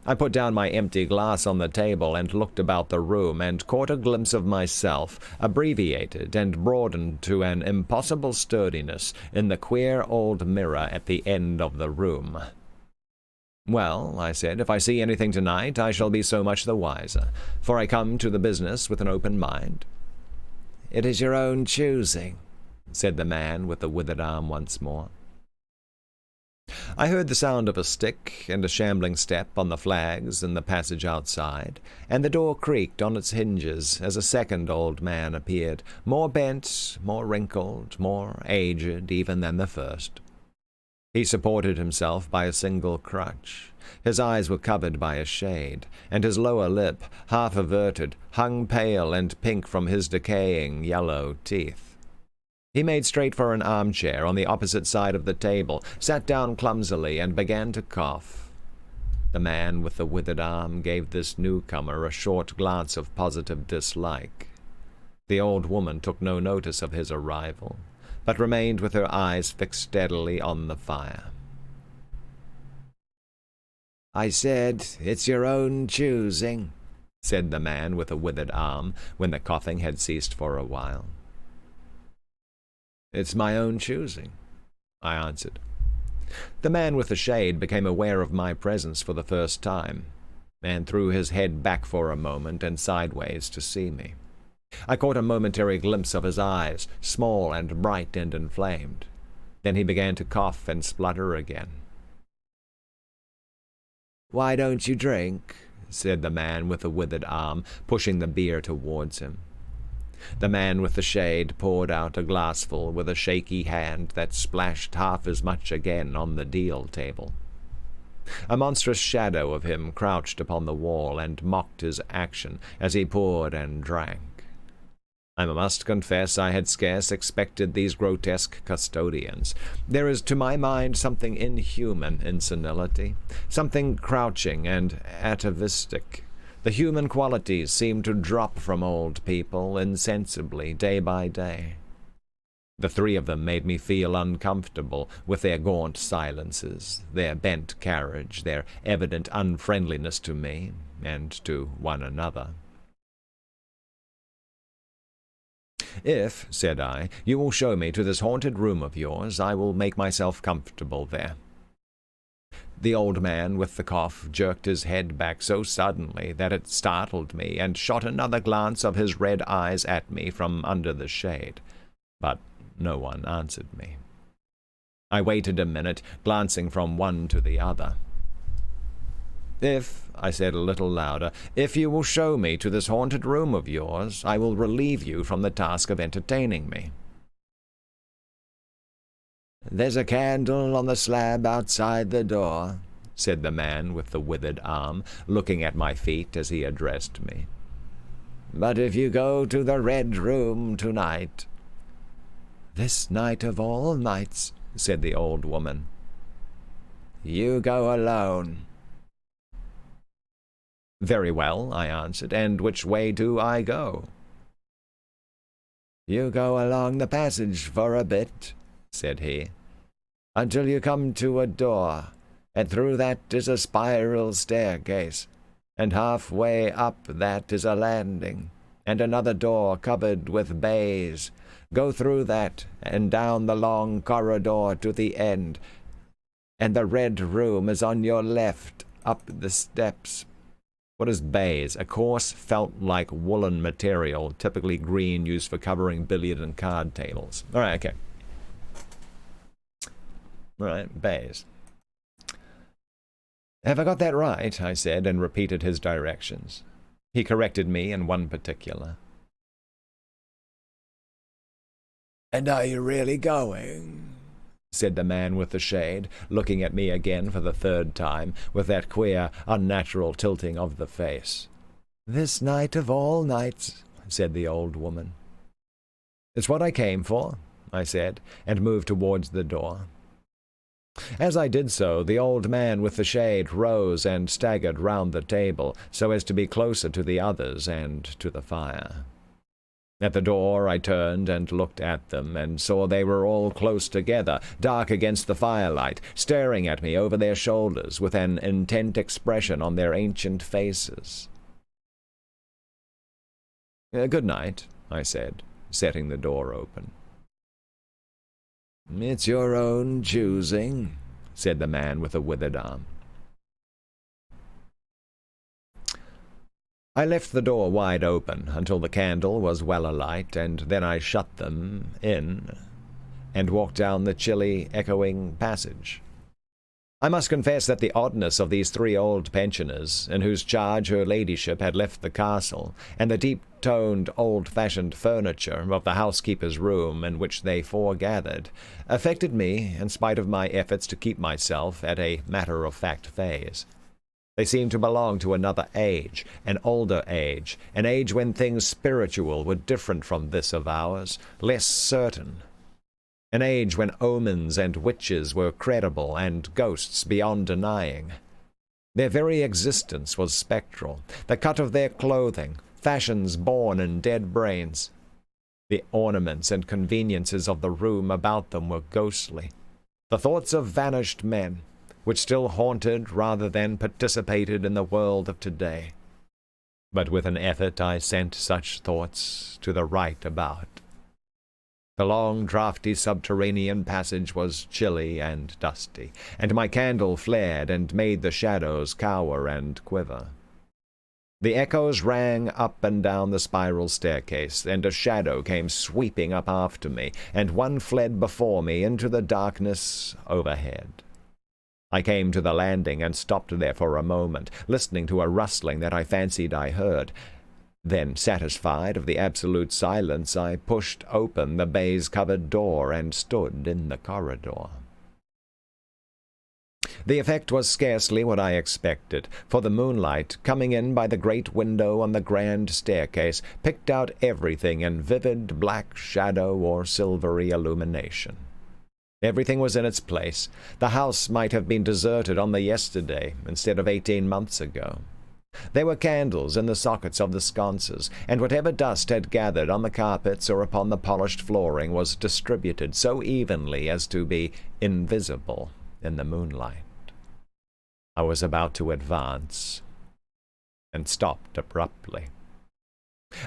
A: I put down my empty glass on the table and looked about the room and caught a glimpse of myself, abbreviated and broadened to an impossible sturdiness, in the queer old mirror at the end of the room. Well, I said, if I see anything tonight, I shall be so much the wiser, for I come to the business with an open mind.
B: It is your own choosing,
A: said the man with the withered arm once more. I heard the sound of a stick and a shambling step on the flags in the passage outside, and the door creaked on its hinges as a second old man appeared, more bent, more wrinkled, more aged even than the first. He supported himself by a single crutch. His eyes were covered by a shade, and his lower lip, half averted, hung pale and pink from his decaying yellow teeth. He made straight for an armchair on the opposite side of the table, sat down clumsily, and began to cough. The man with the withered arm gave this newcomer a short glance of positive dislike. The old woman took no notice of his arrival, but remained with her eyes fixed steadily on the fire.
B: I said, it's your own choosing,
A: said the man with the withered arm, when the coughing had ceased for a while. It's my own choosing, I answered. The man with the shade became aware of my presence for the first time, and threw his head back for a moment and sideways to see me. I caught a momentary glimpse of his eyes, small and bright and inflamed. Then he began to cough and splutter again.
B: Why don't you drink?
A: said the man with the withered arm, pushing the beer towards him. The man with the shade poured out a glassful with a shaky hand that splashed half as much again on the deal table. A monstrous shadow of him crouched upon the wall and mocked his action as he poured and drank. I must confess I had scarce expected these grotesque custodians. There is to my mind something inhuman in senility, something crouching and atavistic. The human qualities seem to drop from old people insensibly day by day. The three of them made me feel uncomfortable with their gaunt silences, their bent carriage, their evident unfriendliness to me and to one another. If, said I, you will show me to this haunted room of yours, I will make myself comfortable there. The old man with the cough jerked his head back so suddenly that it startled me, and shot another glance of his red eyes at me from under the shade. But no one answered me. I waited a minute, glancing from one to the other. If, I said a little louder, if you will show me to this haunted room of yours, I will relieve you from the task of entertaining me.
B: There's a candle on the slab outside the door,
A: said the man with the withered arm, looking at my feet as he addressed me.
B: But if you go to the Red Room tonight—
A: This night of all nights, said the old woman.
B: You go alone.
A: Very well, I answered, and which way do I go?
B: You go along the passage for a bit, said he, until you come to a door, and through that is a spiral staircase, and halfway up that is a landing, and another door covered with baize. Go through that, and down the long corridor to the end, and the Red Room is on your left, up the steps.
A: What is baize? A coarse, felt-like woolen material, typically green, used for covering billiard and card tables. All right, okay. All right, baize. Have I got that right? I said, and repeated his directions. He corrected me in one particular.
B: "And are you really going?" said the man with the shade, looking at me again for the third time, with that queer, unnatural tilting of the face. "This night of all nights," said the old woman.
A: "It's what I came for," I said, and moved towards the door. As I did so, the old man with the shade rose and staggered round the table, so as to be closer to the others and to the fire. At the door I turned and looked at them, and saw they were all close together, dark against the firelight, staring at me over their shoulders with an intent expression on their ancient faces. "Good night," I said, setting the door open.
B: "It's your own choosing," said the man with the withered arm.
A: I left the door wide open until the candle was well alight, and then I shut them in and walked down the chilly, echoing passage. I must confess that the oddness of these three old pensioners, in whose charge her ladyship had left the castle, and the deep-toned, old-fashioned furniture of the housekeeper's room in which they foregathered, affected me in spite of my efforts to keep myself at a matter-of-fact phase. They seemed to belong to another age, an older age, an age when things spiritual were different from this of ours, less certain. An age when omens and witches were credible and ghosts beyond denying. Their very existence was spectral, the cut of their clothing, fashions born in dead brains. The ornaments and conveniences of the room about them were ghostly, the thoughts of vanished men, which still haunted rather than participated in the world of today. But with an effort I sent such thoughts to the right about. The long, draughty subterranean passage was chilly and dusty, and my candle flared and made the shadows cower and quiver. The echoes rang up and down the spiral staircase, and a shadow came sweeping up after me, and one fled before me into the darkness overhead. I came to the landing and stopped there for a moment, listening to a rustling that I fancied I heard. Then, satisfied of the absolute silence, I pushed open the baize-covered door and stood in the corridor. The effect was scarcely what I expected, for the moonlight, coming in by the great window on the grand staircase, picked out everything in vivid black shadow or silvery illumination. Everything was in its place. The house might have been deserted on the yesterday instead of 18 months ago. There were candles in the sockets of the sconces, and whatever dust had gathered on the carpets or upon the polished flooring was distributed so evenly as to be invisible in the moonlight. I was about to advance, and stopped abruptly.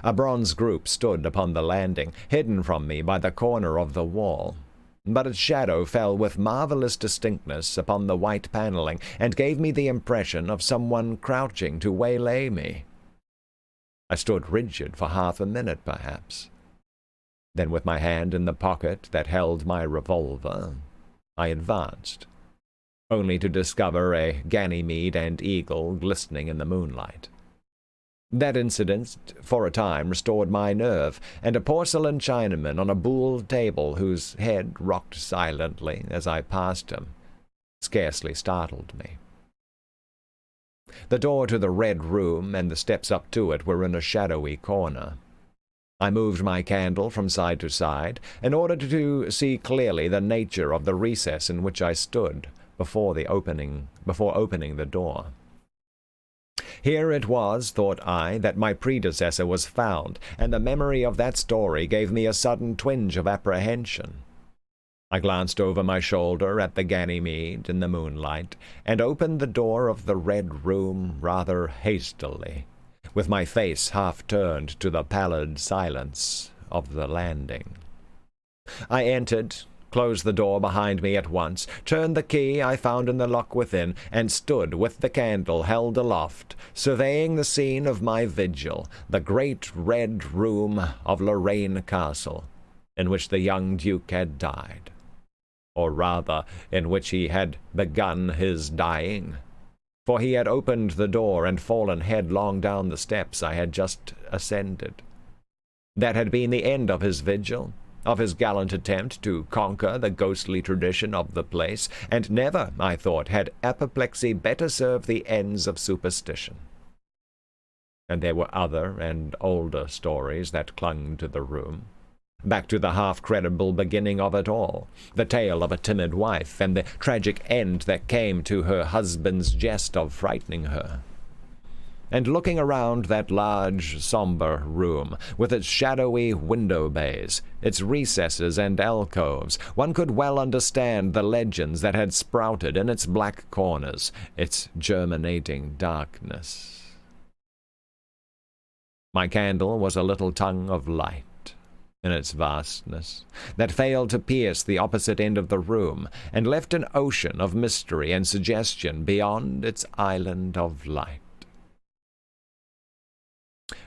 A: A bronze group stood upon the landing, hidden from me by the corner of the wall, but its shadow fell with marvelous distinctness upon the white paneling, and gave me the impression of someone crouching to waylay me. I stood rigid for half a minute, perhaps. Then, with my hand in the pocket that held my revolver, I advanced, only to discover a Ganymede and eagle glistening in the moonlight. That incident, for a time, restored my nerve, and a porcelain Chinaman on a buhl table whose head rocked silently as I passed him scarcely startled me. The door to the Red Room and the steps up to it were in a shadowy corner. I moved my candle from side to side in order to see clearly the nature of the recess in which I stood before opening the door. Here it was, thought I, that my predecessor was found, and the memory of that story gave me a sudden twinge of apprehension. I glanced over my shoulder at the Ganymede in the moonlight, and opened the door of the Red Room rather hastily, with my face half turned to the pallid silence of the landing. I entered, closed the door behind me at once, turned the key I found in the lock within, and stood with the candle held aloft, surveying the scene of my vigil, the great Red Room of Lorraine Castle, in which the young Duke had died, or rather, in which he had begun his dying.
B: for he had opened the door and fallen headlong down the steps I had just ascended. That had been the end of his vigil, of his gallant attempt to conquer the ghostly tradition of the place, and never, I thought, had apoplexy better served the ends of superstition. And there were other and older stories that clung to the room, back to the half-credible beginning of it all, the tale of a timid wife, and the tragic end that came to her husband's jest of frightening her. And looking around that large, somber room, with its shadowy window bays, its recesses and alcoves, one could well understand the legends that had sprouted in its black corners, its germinating darkness. My candle was a little tongue of light in its vastness, that failed to pierce the opposite end of the room, and left an ocean of mystery and suggestion beyond its island of light.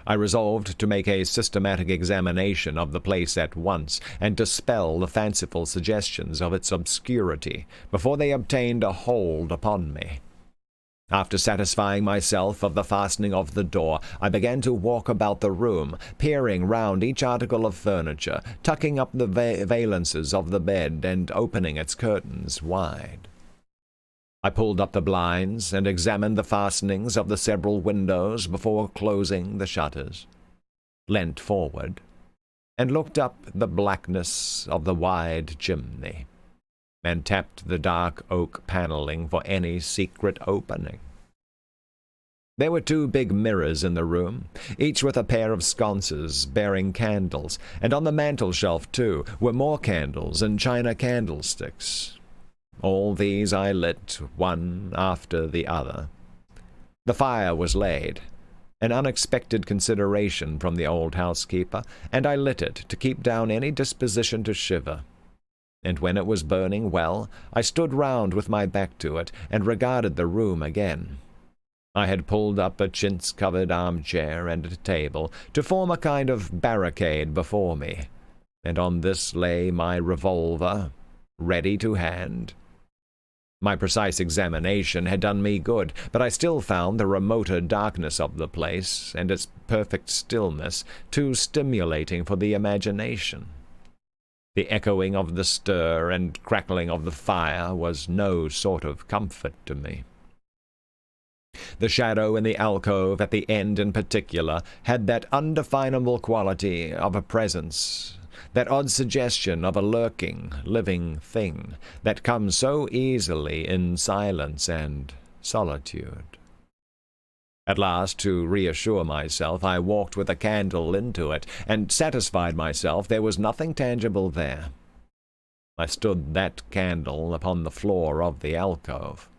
B: I resolved to make a systematic examination of the place at once, and dispel the fanciful suggestions of its obscurity before they obtained a hold upon me. After satisfying myself of the fastening of the door, I began to walk about the room, peering round each article of furniture, tucking up the valances of the bed, and opening its curtains wide. I pulled up the blinds and examined the fastenings of the several windows before closing the shutters, leant forward, and looked up the blackness of the wide chimney, and tapped the dark oak paneling for any secret opening. There were 2 big mirrors in the room, each with a pair of sconces bearing candles, and on the mantel-shelf, too, were more candles and china candlesticks. All these I lit, one after the other. The fire was laid, an unexpected consideration from the old housekeeper, and I lit it to keep down any disposition to shiver. And when it was burning well, I stood round with my back to it, and regarded the room again. I had pulled up a chintz-covered armchair and a table to form a kind of barricade before me, and on this lay my revolver, ready to hand. My precise examination had done me good, but I still found the remoter darkness of the place, and its perfect stillness, too stimulating for the imagination. The echoing of the stir and crackling of the fire was no sort of comfort to me. The shadow in the alcove at the end in particular had that undefinable quality of a presence, that odd suggestion of a lurking, living thing, that comes so easily in silence and solitude. At last, to reassure myself, I walked with a candle into it, and satisfied myself there was nothing tangible there. I stood that candle upon the floor of the alcove,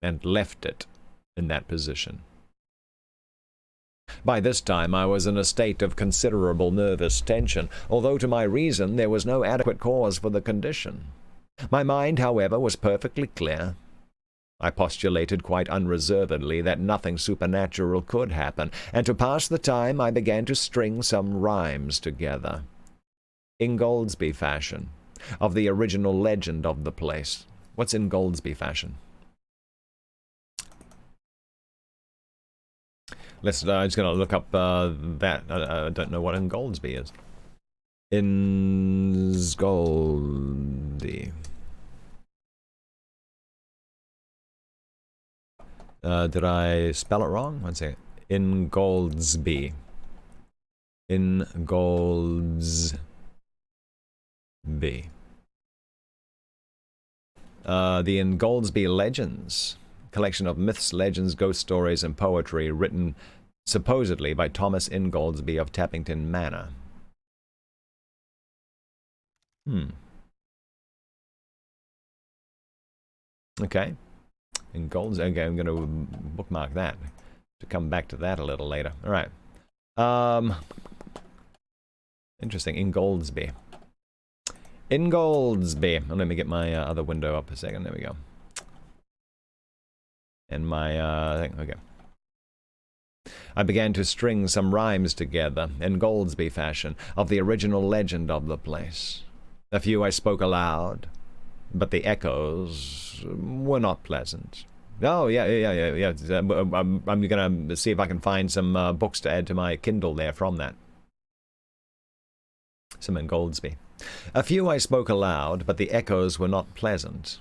B: and left it in that position. By this time I was in a state of considerable nervous tension, although to my reason there was no adequate cause for the condition. My mind, however, was perfectly clear. I postulated quite unreservedly that nothing supernatural could happen, and to pass the time I began to string some rhymes together, Ingoldsby fashion, of the original legend of the place. What's Ingoldsby fashion? I'm just going to look up that. I don't know what Ingoldsby is. Ingoldsby. Did I spell it wrong? One second. Ingoldsby. Ingoldsby. The Ingoldsby Legends. Collection of myths, legends, ghost stories, and poetry written supposedly by Thomas Ingoldsby of Tappington Manor. Okay. Ingoldsby. Okay, I'm going to bookmark that to come back to that a little later. All right. Interesting. Ingoldsby. Ingoldsby. Oh, let me get my other window up a second. There we go. And my thing. Okay. I began to string some rhymes together, in Ingoldsby fashion, of the original legend of the place. A few I spoke aloud, but the echoes were not pleasant.
A: Oh, yeah. I'm going to see if I can find some books to add to my Kindle there from that. Some in Goldsby. A few I spoke aloud, but the echoes were not pleasant.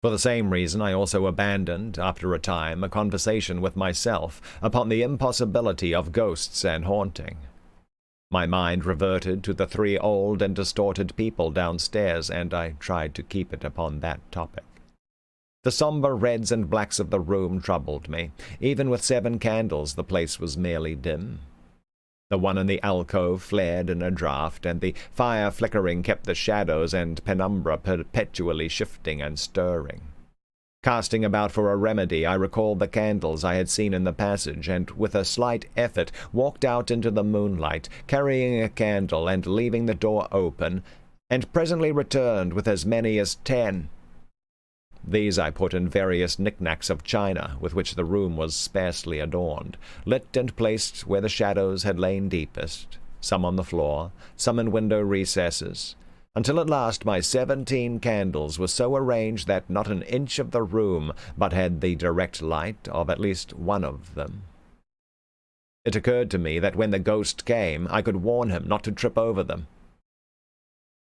A: For the same reason, I also abandoned, after a time, a conversation with myself upon the impossibility of ghosts and haunting. My mind reverted to the 3 old and distorted people downstairs, and I tried to keep it upon that topic. The somber reds and blacks of the room troubled me. Even with 7 candles, the place was merely dim. The one in the alcove flared in a draught, and the fire flickering kept the shadows and penumbra perpetually shifting and stirring. Casting about for a remedy, I recalled the candles I had seen in the passage, and with a slight effort walked out into the moonlight, carrying a candle and leaving the door open, and presently returned with as many as 10. These I put in various knickknacks of china, with which the room was sparsely adorned, lit and placed where the shadows had lain deepest, some on the floor, some in window recesses, until at last my 17 candles were so arranged that not an inch of the room but had the direct light of at least one of them. It occurred to me that when the ghost came, I could warn him not to trip over them.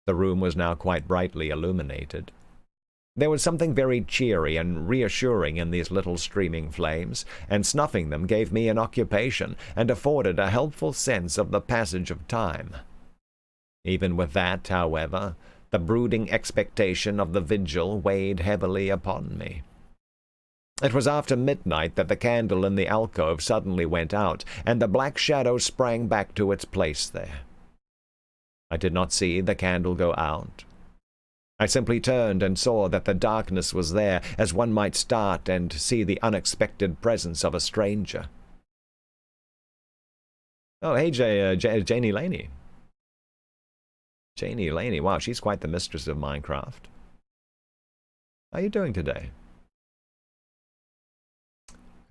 A: The room was now quite brightly illuminated. There was something very cheery and reassuring in these little streaming flames, and snuffing them gave me an occupation, and afforded a helpful sense of the passage of time. Even with that, however, the brooding expectation of the vigil weighed heavily upon me. It was after midnight that the candle in the alcove suddenly went out, and the black shadow sprang back to its place there. I did not see the candle go out. I simply turned and saw that the darkness was there, as one might start and see the unexpected presence of a stranger. Oh, hey, Janie Laney. Janie Laney, wow, she's quite the mistress of Minecraft. How are you doing today?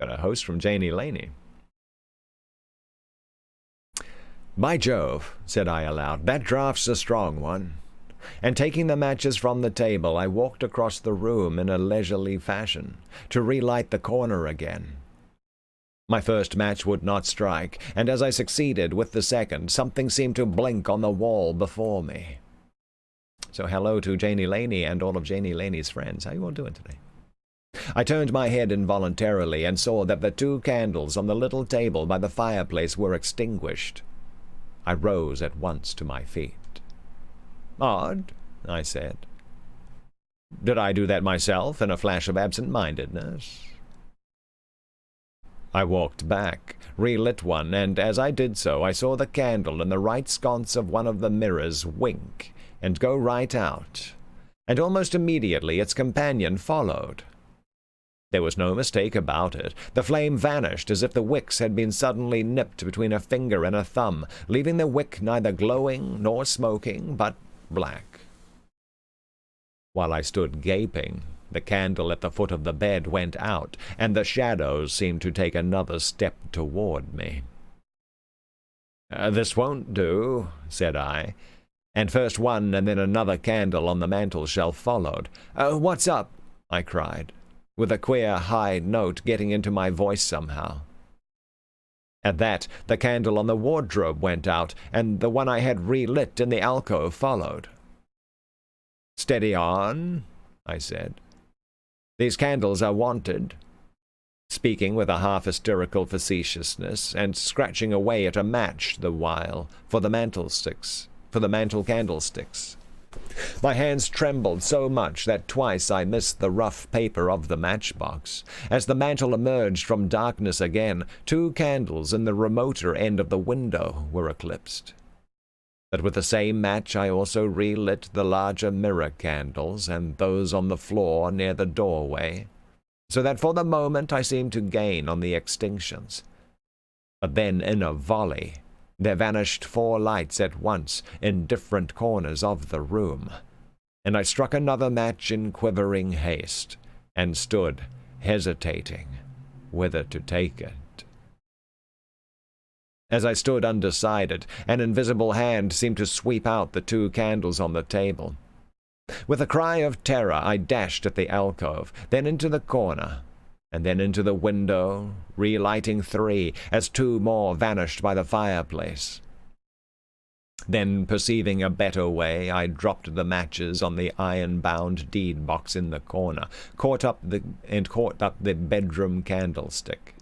A: Got a host from Janie Laney. By Jove, said I aloud, that draft's a strong one. And taking the matches from the table, I walked across the room in a leisurely fashion, to relight the corner again. My first match would not strike, and as I succeeded with the second, something seemed to blink on the wall before me. So hello to Janie Laney and all of Janie Laney's friends. How you all doing today? I turned my head involuntarily and saw that the 2 candles on the little table by the fireplace were extinguished. I rose at once to my feet. Odd, I said. Did I do that myself in a flash of absent-mindedness? I walked back, relit one, and as I did so I saw the candle in the right sconce of one of the mirrors wink and go right out, and almost immediately its companion followed. There was no mistake about it. The flame vanished as if the wicks had been suddenly nipped between a finger and a thumb, leaving the wick neither glowing nor smoking, but black. While I stood gaping, the candle at the foot of the bed went out, and the shadows seemed to take another step toward me. This won't do, said I, and first one and then another candle on the mantel-shelf followed. What's up? I cried, with a queer high note getting into my voice somehow. At that, the candle on the wardrobe went out, and the one I had relit in the alcove followed. Steady on, I said. These candles are wanted. Speaking with a half-hysterical facetiousness, and scratching away at a match the while, for the mantel candlesticks. My hands trembled so much that twice I missed the rough paper of the matchbox. As the mantel emerged from darkness again, 2 candles in the remoter end of the window were eclipsed. But with the same match I also relit the larger mirror candles and those on the floor near the doorway, so that for the moment I seemed to gain on the extinctions. But then in a volley there vanished 4 lights at once in different corners of the room, and I struck another match in quivering haste, and stood hesitating whither to take it. As I stood undecided, an invisible hand seemed to sweep out the 2 candles on the table. With a cry of terror I dashed at the alcove, then into the corner,
B: and then into the window, relighting 3, as 2 more vanished by the fireplace. Then, perceiving a better way, I dropped the matches on the iron-bound deed box in the corner, caught up the bedroom candlestick.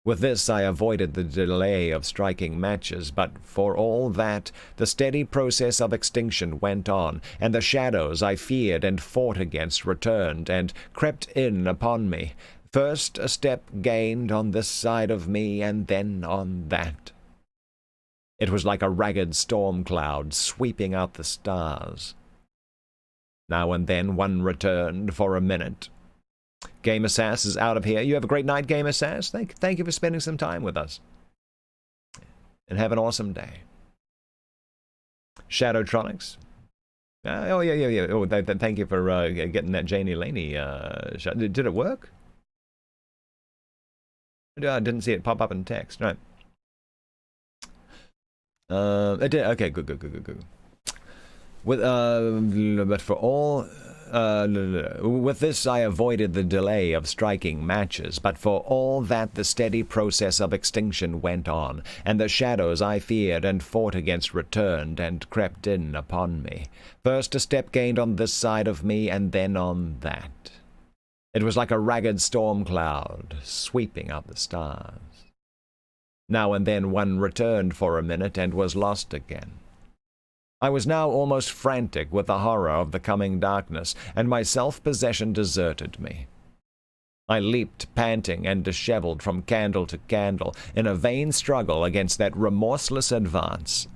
B: With this I avoided the delay of striking matches, but for all that, the steady process of extinction went on, and the shadows I feared and fought against returned and crept in upon me. First a step gained on this side of me, and then on that. It was like a ragged storm cloud sweeping out the stars. Now and then one returned for a minute. Gamer Sass is out of here. You have a great night, Gamer Sass. Thank you for spending some time with us. And have an awesome day. Shadowtronics. Oh, yeah. Oh, thank you for getting that Janie Laney shot. Did it work? I didn't see it pop up in text. Right. It did. Okay, good. But for all... with this I avoided the delay of striking matches, but for all that the steady process of extinction went on, and the shadows I feared and fought against returned and crept in upon me. First a step gained on this side of me, and then on that. It was like a ragged storm cloud sweeping out the stars. Now and then one returned for a minute and was lost again. I was now almost frantic with the horror of the coming darkness, and my self-possession deserted me. I leaped, panting and disheveled, from candle to candle, in a vain struggle against that remorseless advance.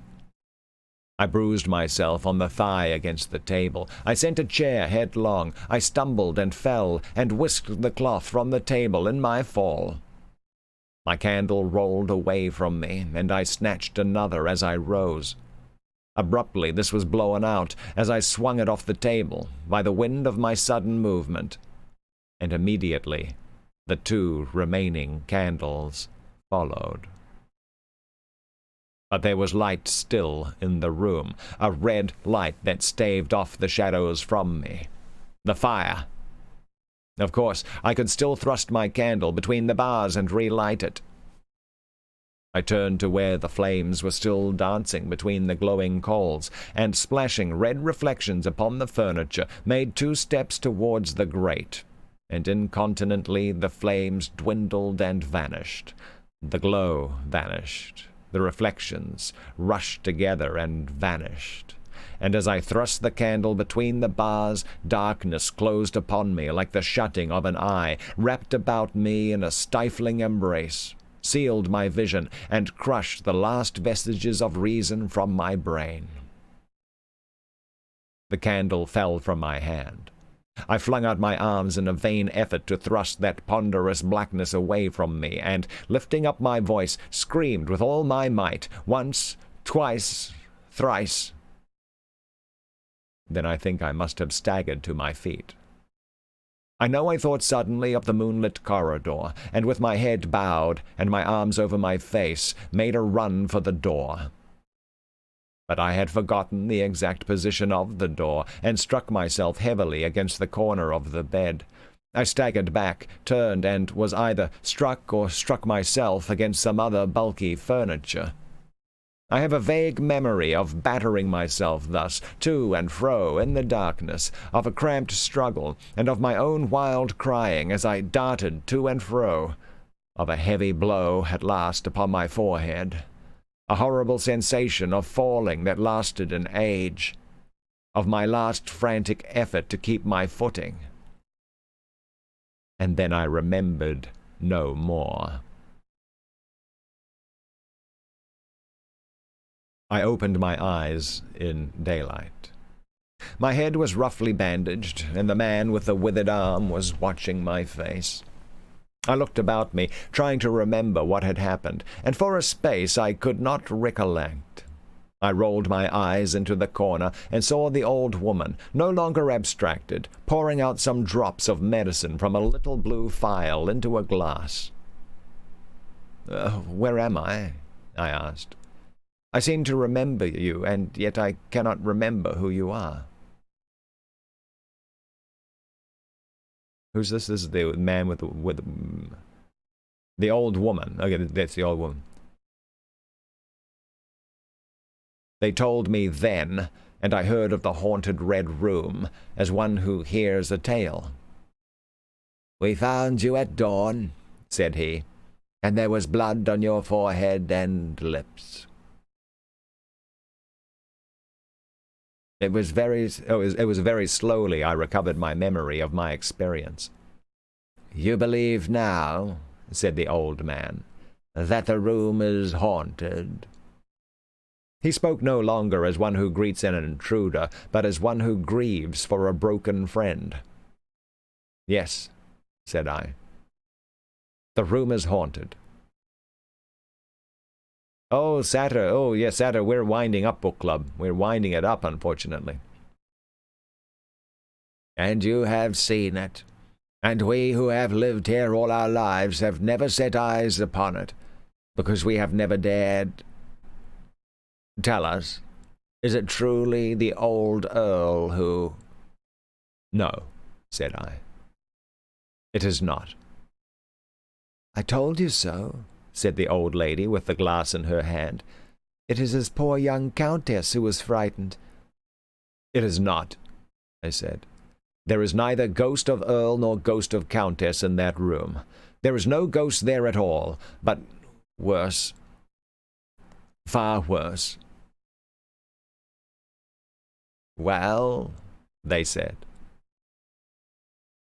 B: I bruised myself on the thigh against the table. I sent a chair headlong. I stumbled and fell, and whisked the cloth from the table in my fall. My candle rolled away from me, and I snatched another as I rose. Abruptly this was blown out, as I swung it off the table, by the wind of my sudden movement, and immediately the 2 remaining candles followed. But there was light still in the room, a red light that staved off the shadows from me. The fire! Of course, I could still thrust my candle between the bars and relight it. I turned to where the flames were still dancing between the glowing coals, and splashing red reflections upon the furniture, made 2 steps towards the grate, and incontinently the flames dwindled and vanished. The glow vanished. The reflections rushed together and vanished. And as I thrust the candle between the bars, darkness closed upon me like the shutting of an eye, wrapped about me in a stifling embrace, sealed my vision, and crushed the last vestiges of reason from my brain. The candle fell from my hand. I flung out my arms in a vain effort to thrust that ponderous blackness away from me, and, lifting up my voice, screamed with all my might, once, twice, thrice. Then I think I must have staggered to my feet. I know I thought suddenly of the moonlit corridor, and with my head bowed and my arms over my face, made a run for the door. But I had forgotten the exact position of the door, and struck myself heavily against the corner of the bed. I staggered back, turned, and was either struck or struck myself against some other bulky furniture. I have a vague memory of battering myself thus, to and fro, in the darkness, of a cramped struggle, and of my own wild crying as I darted to and fro, of a heavy blow at last upon my forehead, a horrible sensation of falling that lasted an age, of my last frantic effort to keep my footing. And then I remembered no more. I opened my eyes in daylight. My head was roughly bandaged, and the man with the withered arm was watching my face. I looked about me, trying to remember what had happened, and for a space I could not recollect. I rolled my eyes into the corner and saw the old woman, no longer abstracted, pouring out some drops of medicine from a little blue phial into a glass. "Where am I?" I asked. "I seem to remember you, and yet I cannot remember who you are."
A: Who's this? This is the man with the old woman. Okay, that's the old woman. They told me then, and I heard of the haunted red room as one who hears a tale.
C: We found you at dawn, said he, and there was blood on your forehead and lips.
A: It was very slowly I recovered my memory of my experience.
C: You believe now, said the old man, that the room is haunted.
A: He spoke no longer as one who greets an intruder, but as one who grieves for a broken friend. Yes, said I. The room is haunted. Oh, Satter. Oh, yes, Satter, we're winding up book club. We're winding it up, unfortunately.
C: And you have seen it. And we who have lived here all our lives have never set eyes upon it, because we have never dared. Tell us, is it truly the old Earl who...
A: No, said I. It is not.
C: I told you so, said the old lady with the glass in her hand. It is his poor young countess who was frightened.
A: It is not, I said. There is neither ghost of Earl nor ghost of Countess in that room. There is no ghost there at all, but worse. Far worse.
C: Well,
A: they said.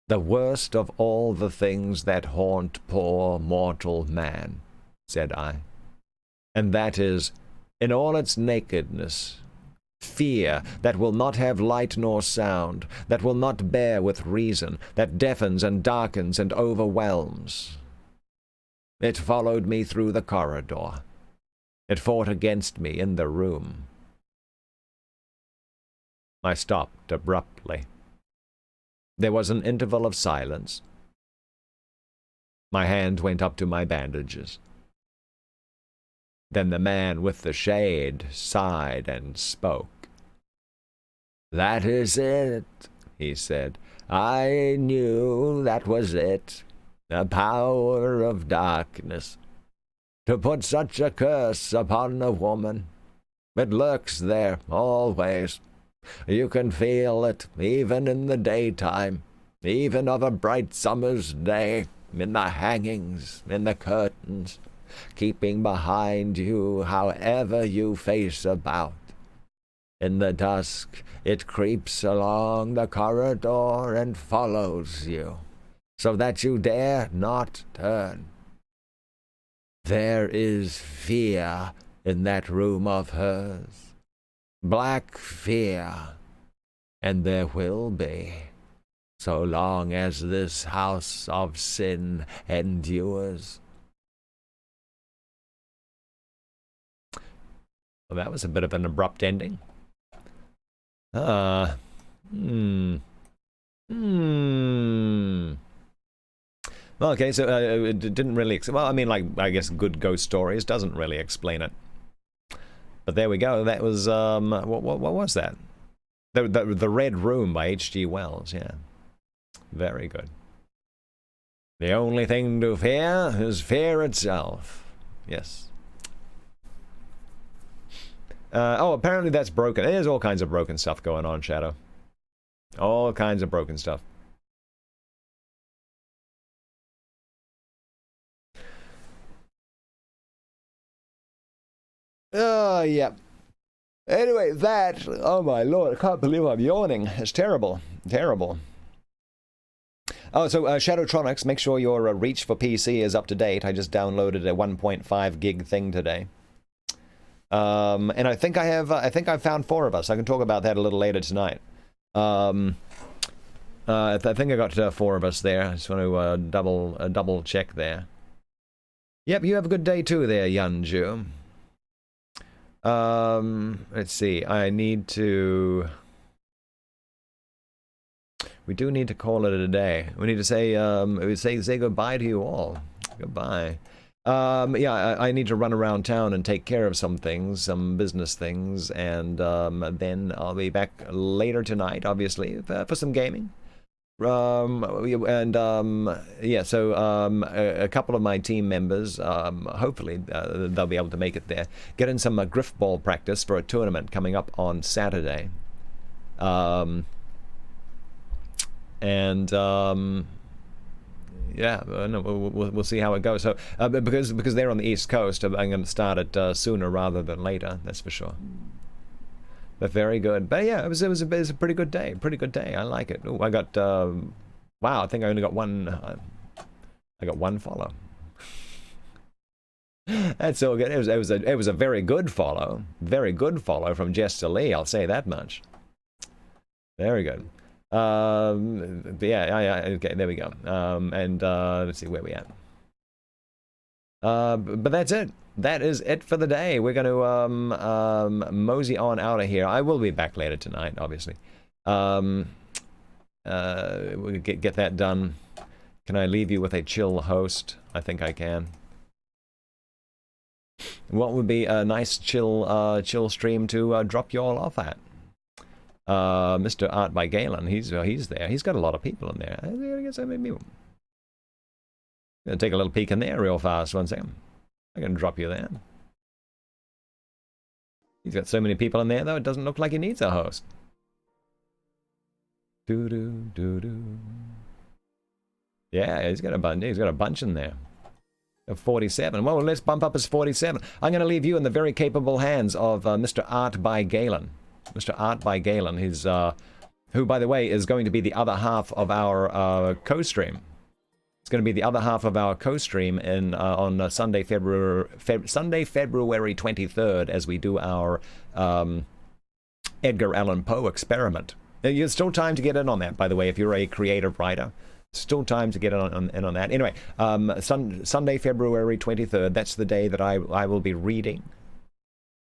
A: The worst of all the things that haunt poor mortal man, said I. And that is, in all its nakedness, fear that will not have light nor sound, that will not bear with reason, that deafens and darkens and overwhelms. It followed me through the corridor. It fought against me in the room. I stopped abruptly. There was an interval of silence. My hand went up to my bandages. Then the man with the shade sighed and spoke.
C: That is it, he said. I knew that was it. The power of darkness. To put such a curse upon a woman. It lurks there always. You can feel it even in the daytime, even of a bright summer's day, in the hangings, in the curtains, keeping behind you however you face about. In the dusk, it creeps along the corridor and follows you, so that you dare not turn. There is fear in that room of hers. Black fear, and there will be, so long as this house of sin endures.
A: Well, that was a bit of an abrupt ending. Well, okay, so it didn't really... Well, I mean, like, I guess good ghost stories doesn't really explain it. But there we go. That was, what was that? The Red Room by H.G. Wells, yeah. Very good. The only thing to fear is fear itself. Yes. Oh, apparently that's broken. There's all kinds of broken stuff going on, Shadow. All kinds of broken stuff. Oh, yeah. Anyway, that... Oh, my lord. I can't believe I'm yawning. It's terrible. Terrible. Oh, so Shadowtronics, make sure your reach for PC is up to date. I just downloaded a 1.5 gig thing today. And I think I've found 4 of us. I can talk about that a little later tonight. I think I got 4 of us there. I just want to double check there. Yep, you have a good day too there, Yunju. Let's see. I need to... We do need to call it a day. We need to say say goodbye to you all. Goodbye. Yeah, I need to run around town and take care of some things, some business things, and then I'll be back later tonight, obviously, for some gaming. Yeah, so a couple of my team members, hopefully they'll be able to make it there. Get in some griff ball practice for a tournament coming up on Saturday. Yeah, no, we'll see how it goes. So because they're on the East Coast, I'm going to start it sooner rather than later. That's for sure. But very good. But yeah, it was a pretty good day. Pretty good day. I like it. Oh, I got wow. I think I only got one. I got one follow. That's all good. It was a very good follow. Very good follow from Jester Lee. I'll say that much. Very good. Yeah. Okay, there we go. Let's see where we at. But that's it. That is it for the day. We're going to mosey on out of here. I will be back later tonight, obviously. We'll get that done. Can I leave you with a chill host? I think I can. What would be a nice chill stream to drop you all off at? Mr. Art by Galen, he's there. He's got a lot of people in there. I guess I may be. Gonna take a little peek in there real fast. 1 second. I'm gonna drop you there. He's got so many people in there though. It doesn't look like he needs a host. Doo doo doo doo. Yeah, he's got a bunch. He's got a bunch in there. 47. Well, let's bump up his 47. I'm going to leave you in the very capable hands of Mr. Art by Galen. Mr. Art by Galen, who's who, by the way, is going to be the other half of our co-stream. It's going to be the other half of our co-stream in on Sunday, February 23rd, as we do our Edgar Allan Poe experiment. There's still time to get in on that, by the way, if you're a creative writer. Still time to get in on that. Anyway, Sunday, February 23rd, that's the day that I will be reading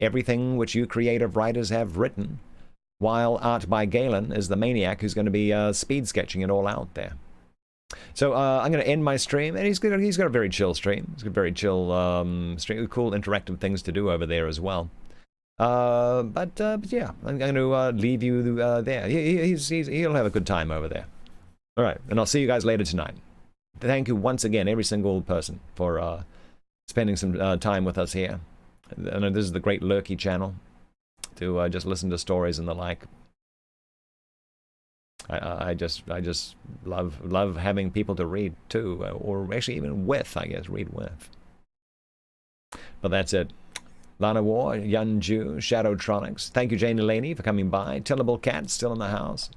A: everything which you creative writers have written, while Art by Galen is the maniac who's going to be speed sketching it all out there. So I'm going to end my stream, and he's got a very chill stream. He's got a very chill stream, cool interactive things to do over there as well. But yeah, I'm going to leave you there. He'll have a good time over there. All right, and I'll see you guys later tonight. Thank you once again, every single person, for spending some time with us here. I know this is the Great Lurky channel, to just listen to stories and the like. I just love having people to read to, or actually even with, I guess, read with. But that's it. Lana War, Yun Ju, Shadowtronics. Thank you, Janie Laney, for coming by. Tillable Cat still in the house.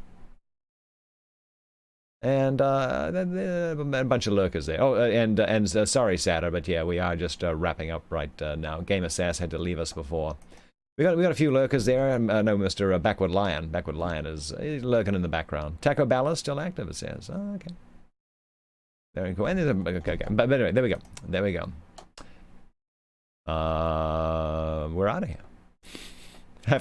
A: And a bunch of lurkers there. Oh, and sorry, Satter, but yeah, we are just wrapping up right now. Game of Sass had to leave us before. We got a few lurkers there. No, Mr. Backward Lion. Backward Lion is lurking in the background. Taco Bell is still active, it says. Oh, okay. Very cool. And okay. But anyway, there we go. There we go. We're out of here. Have a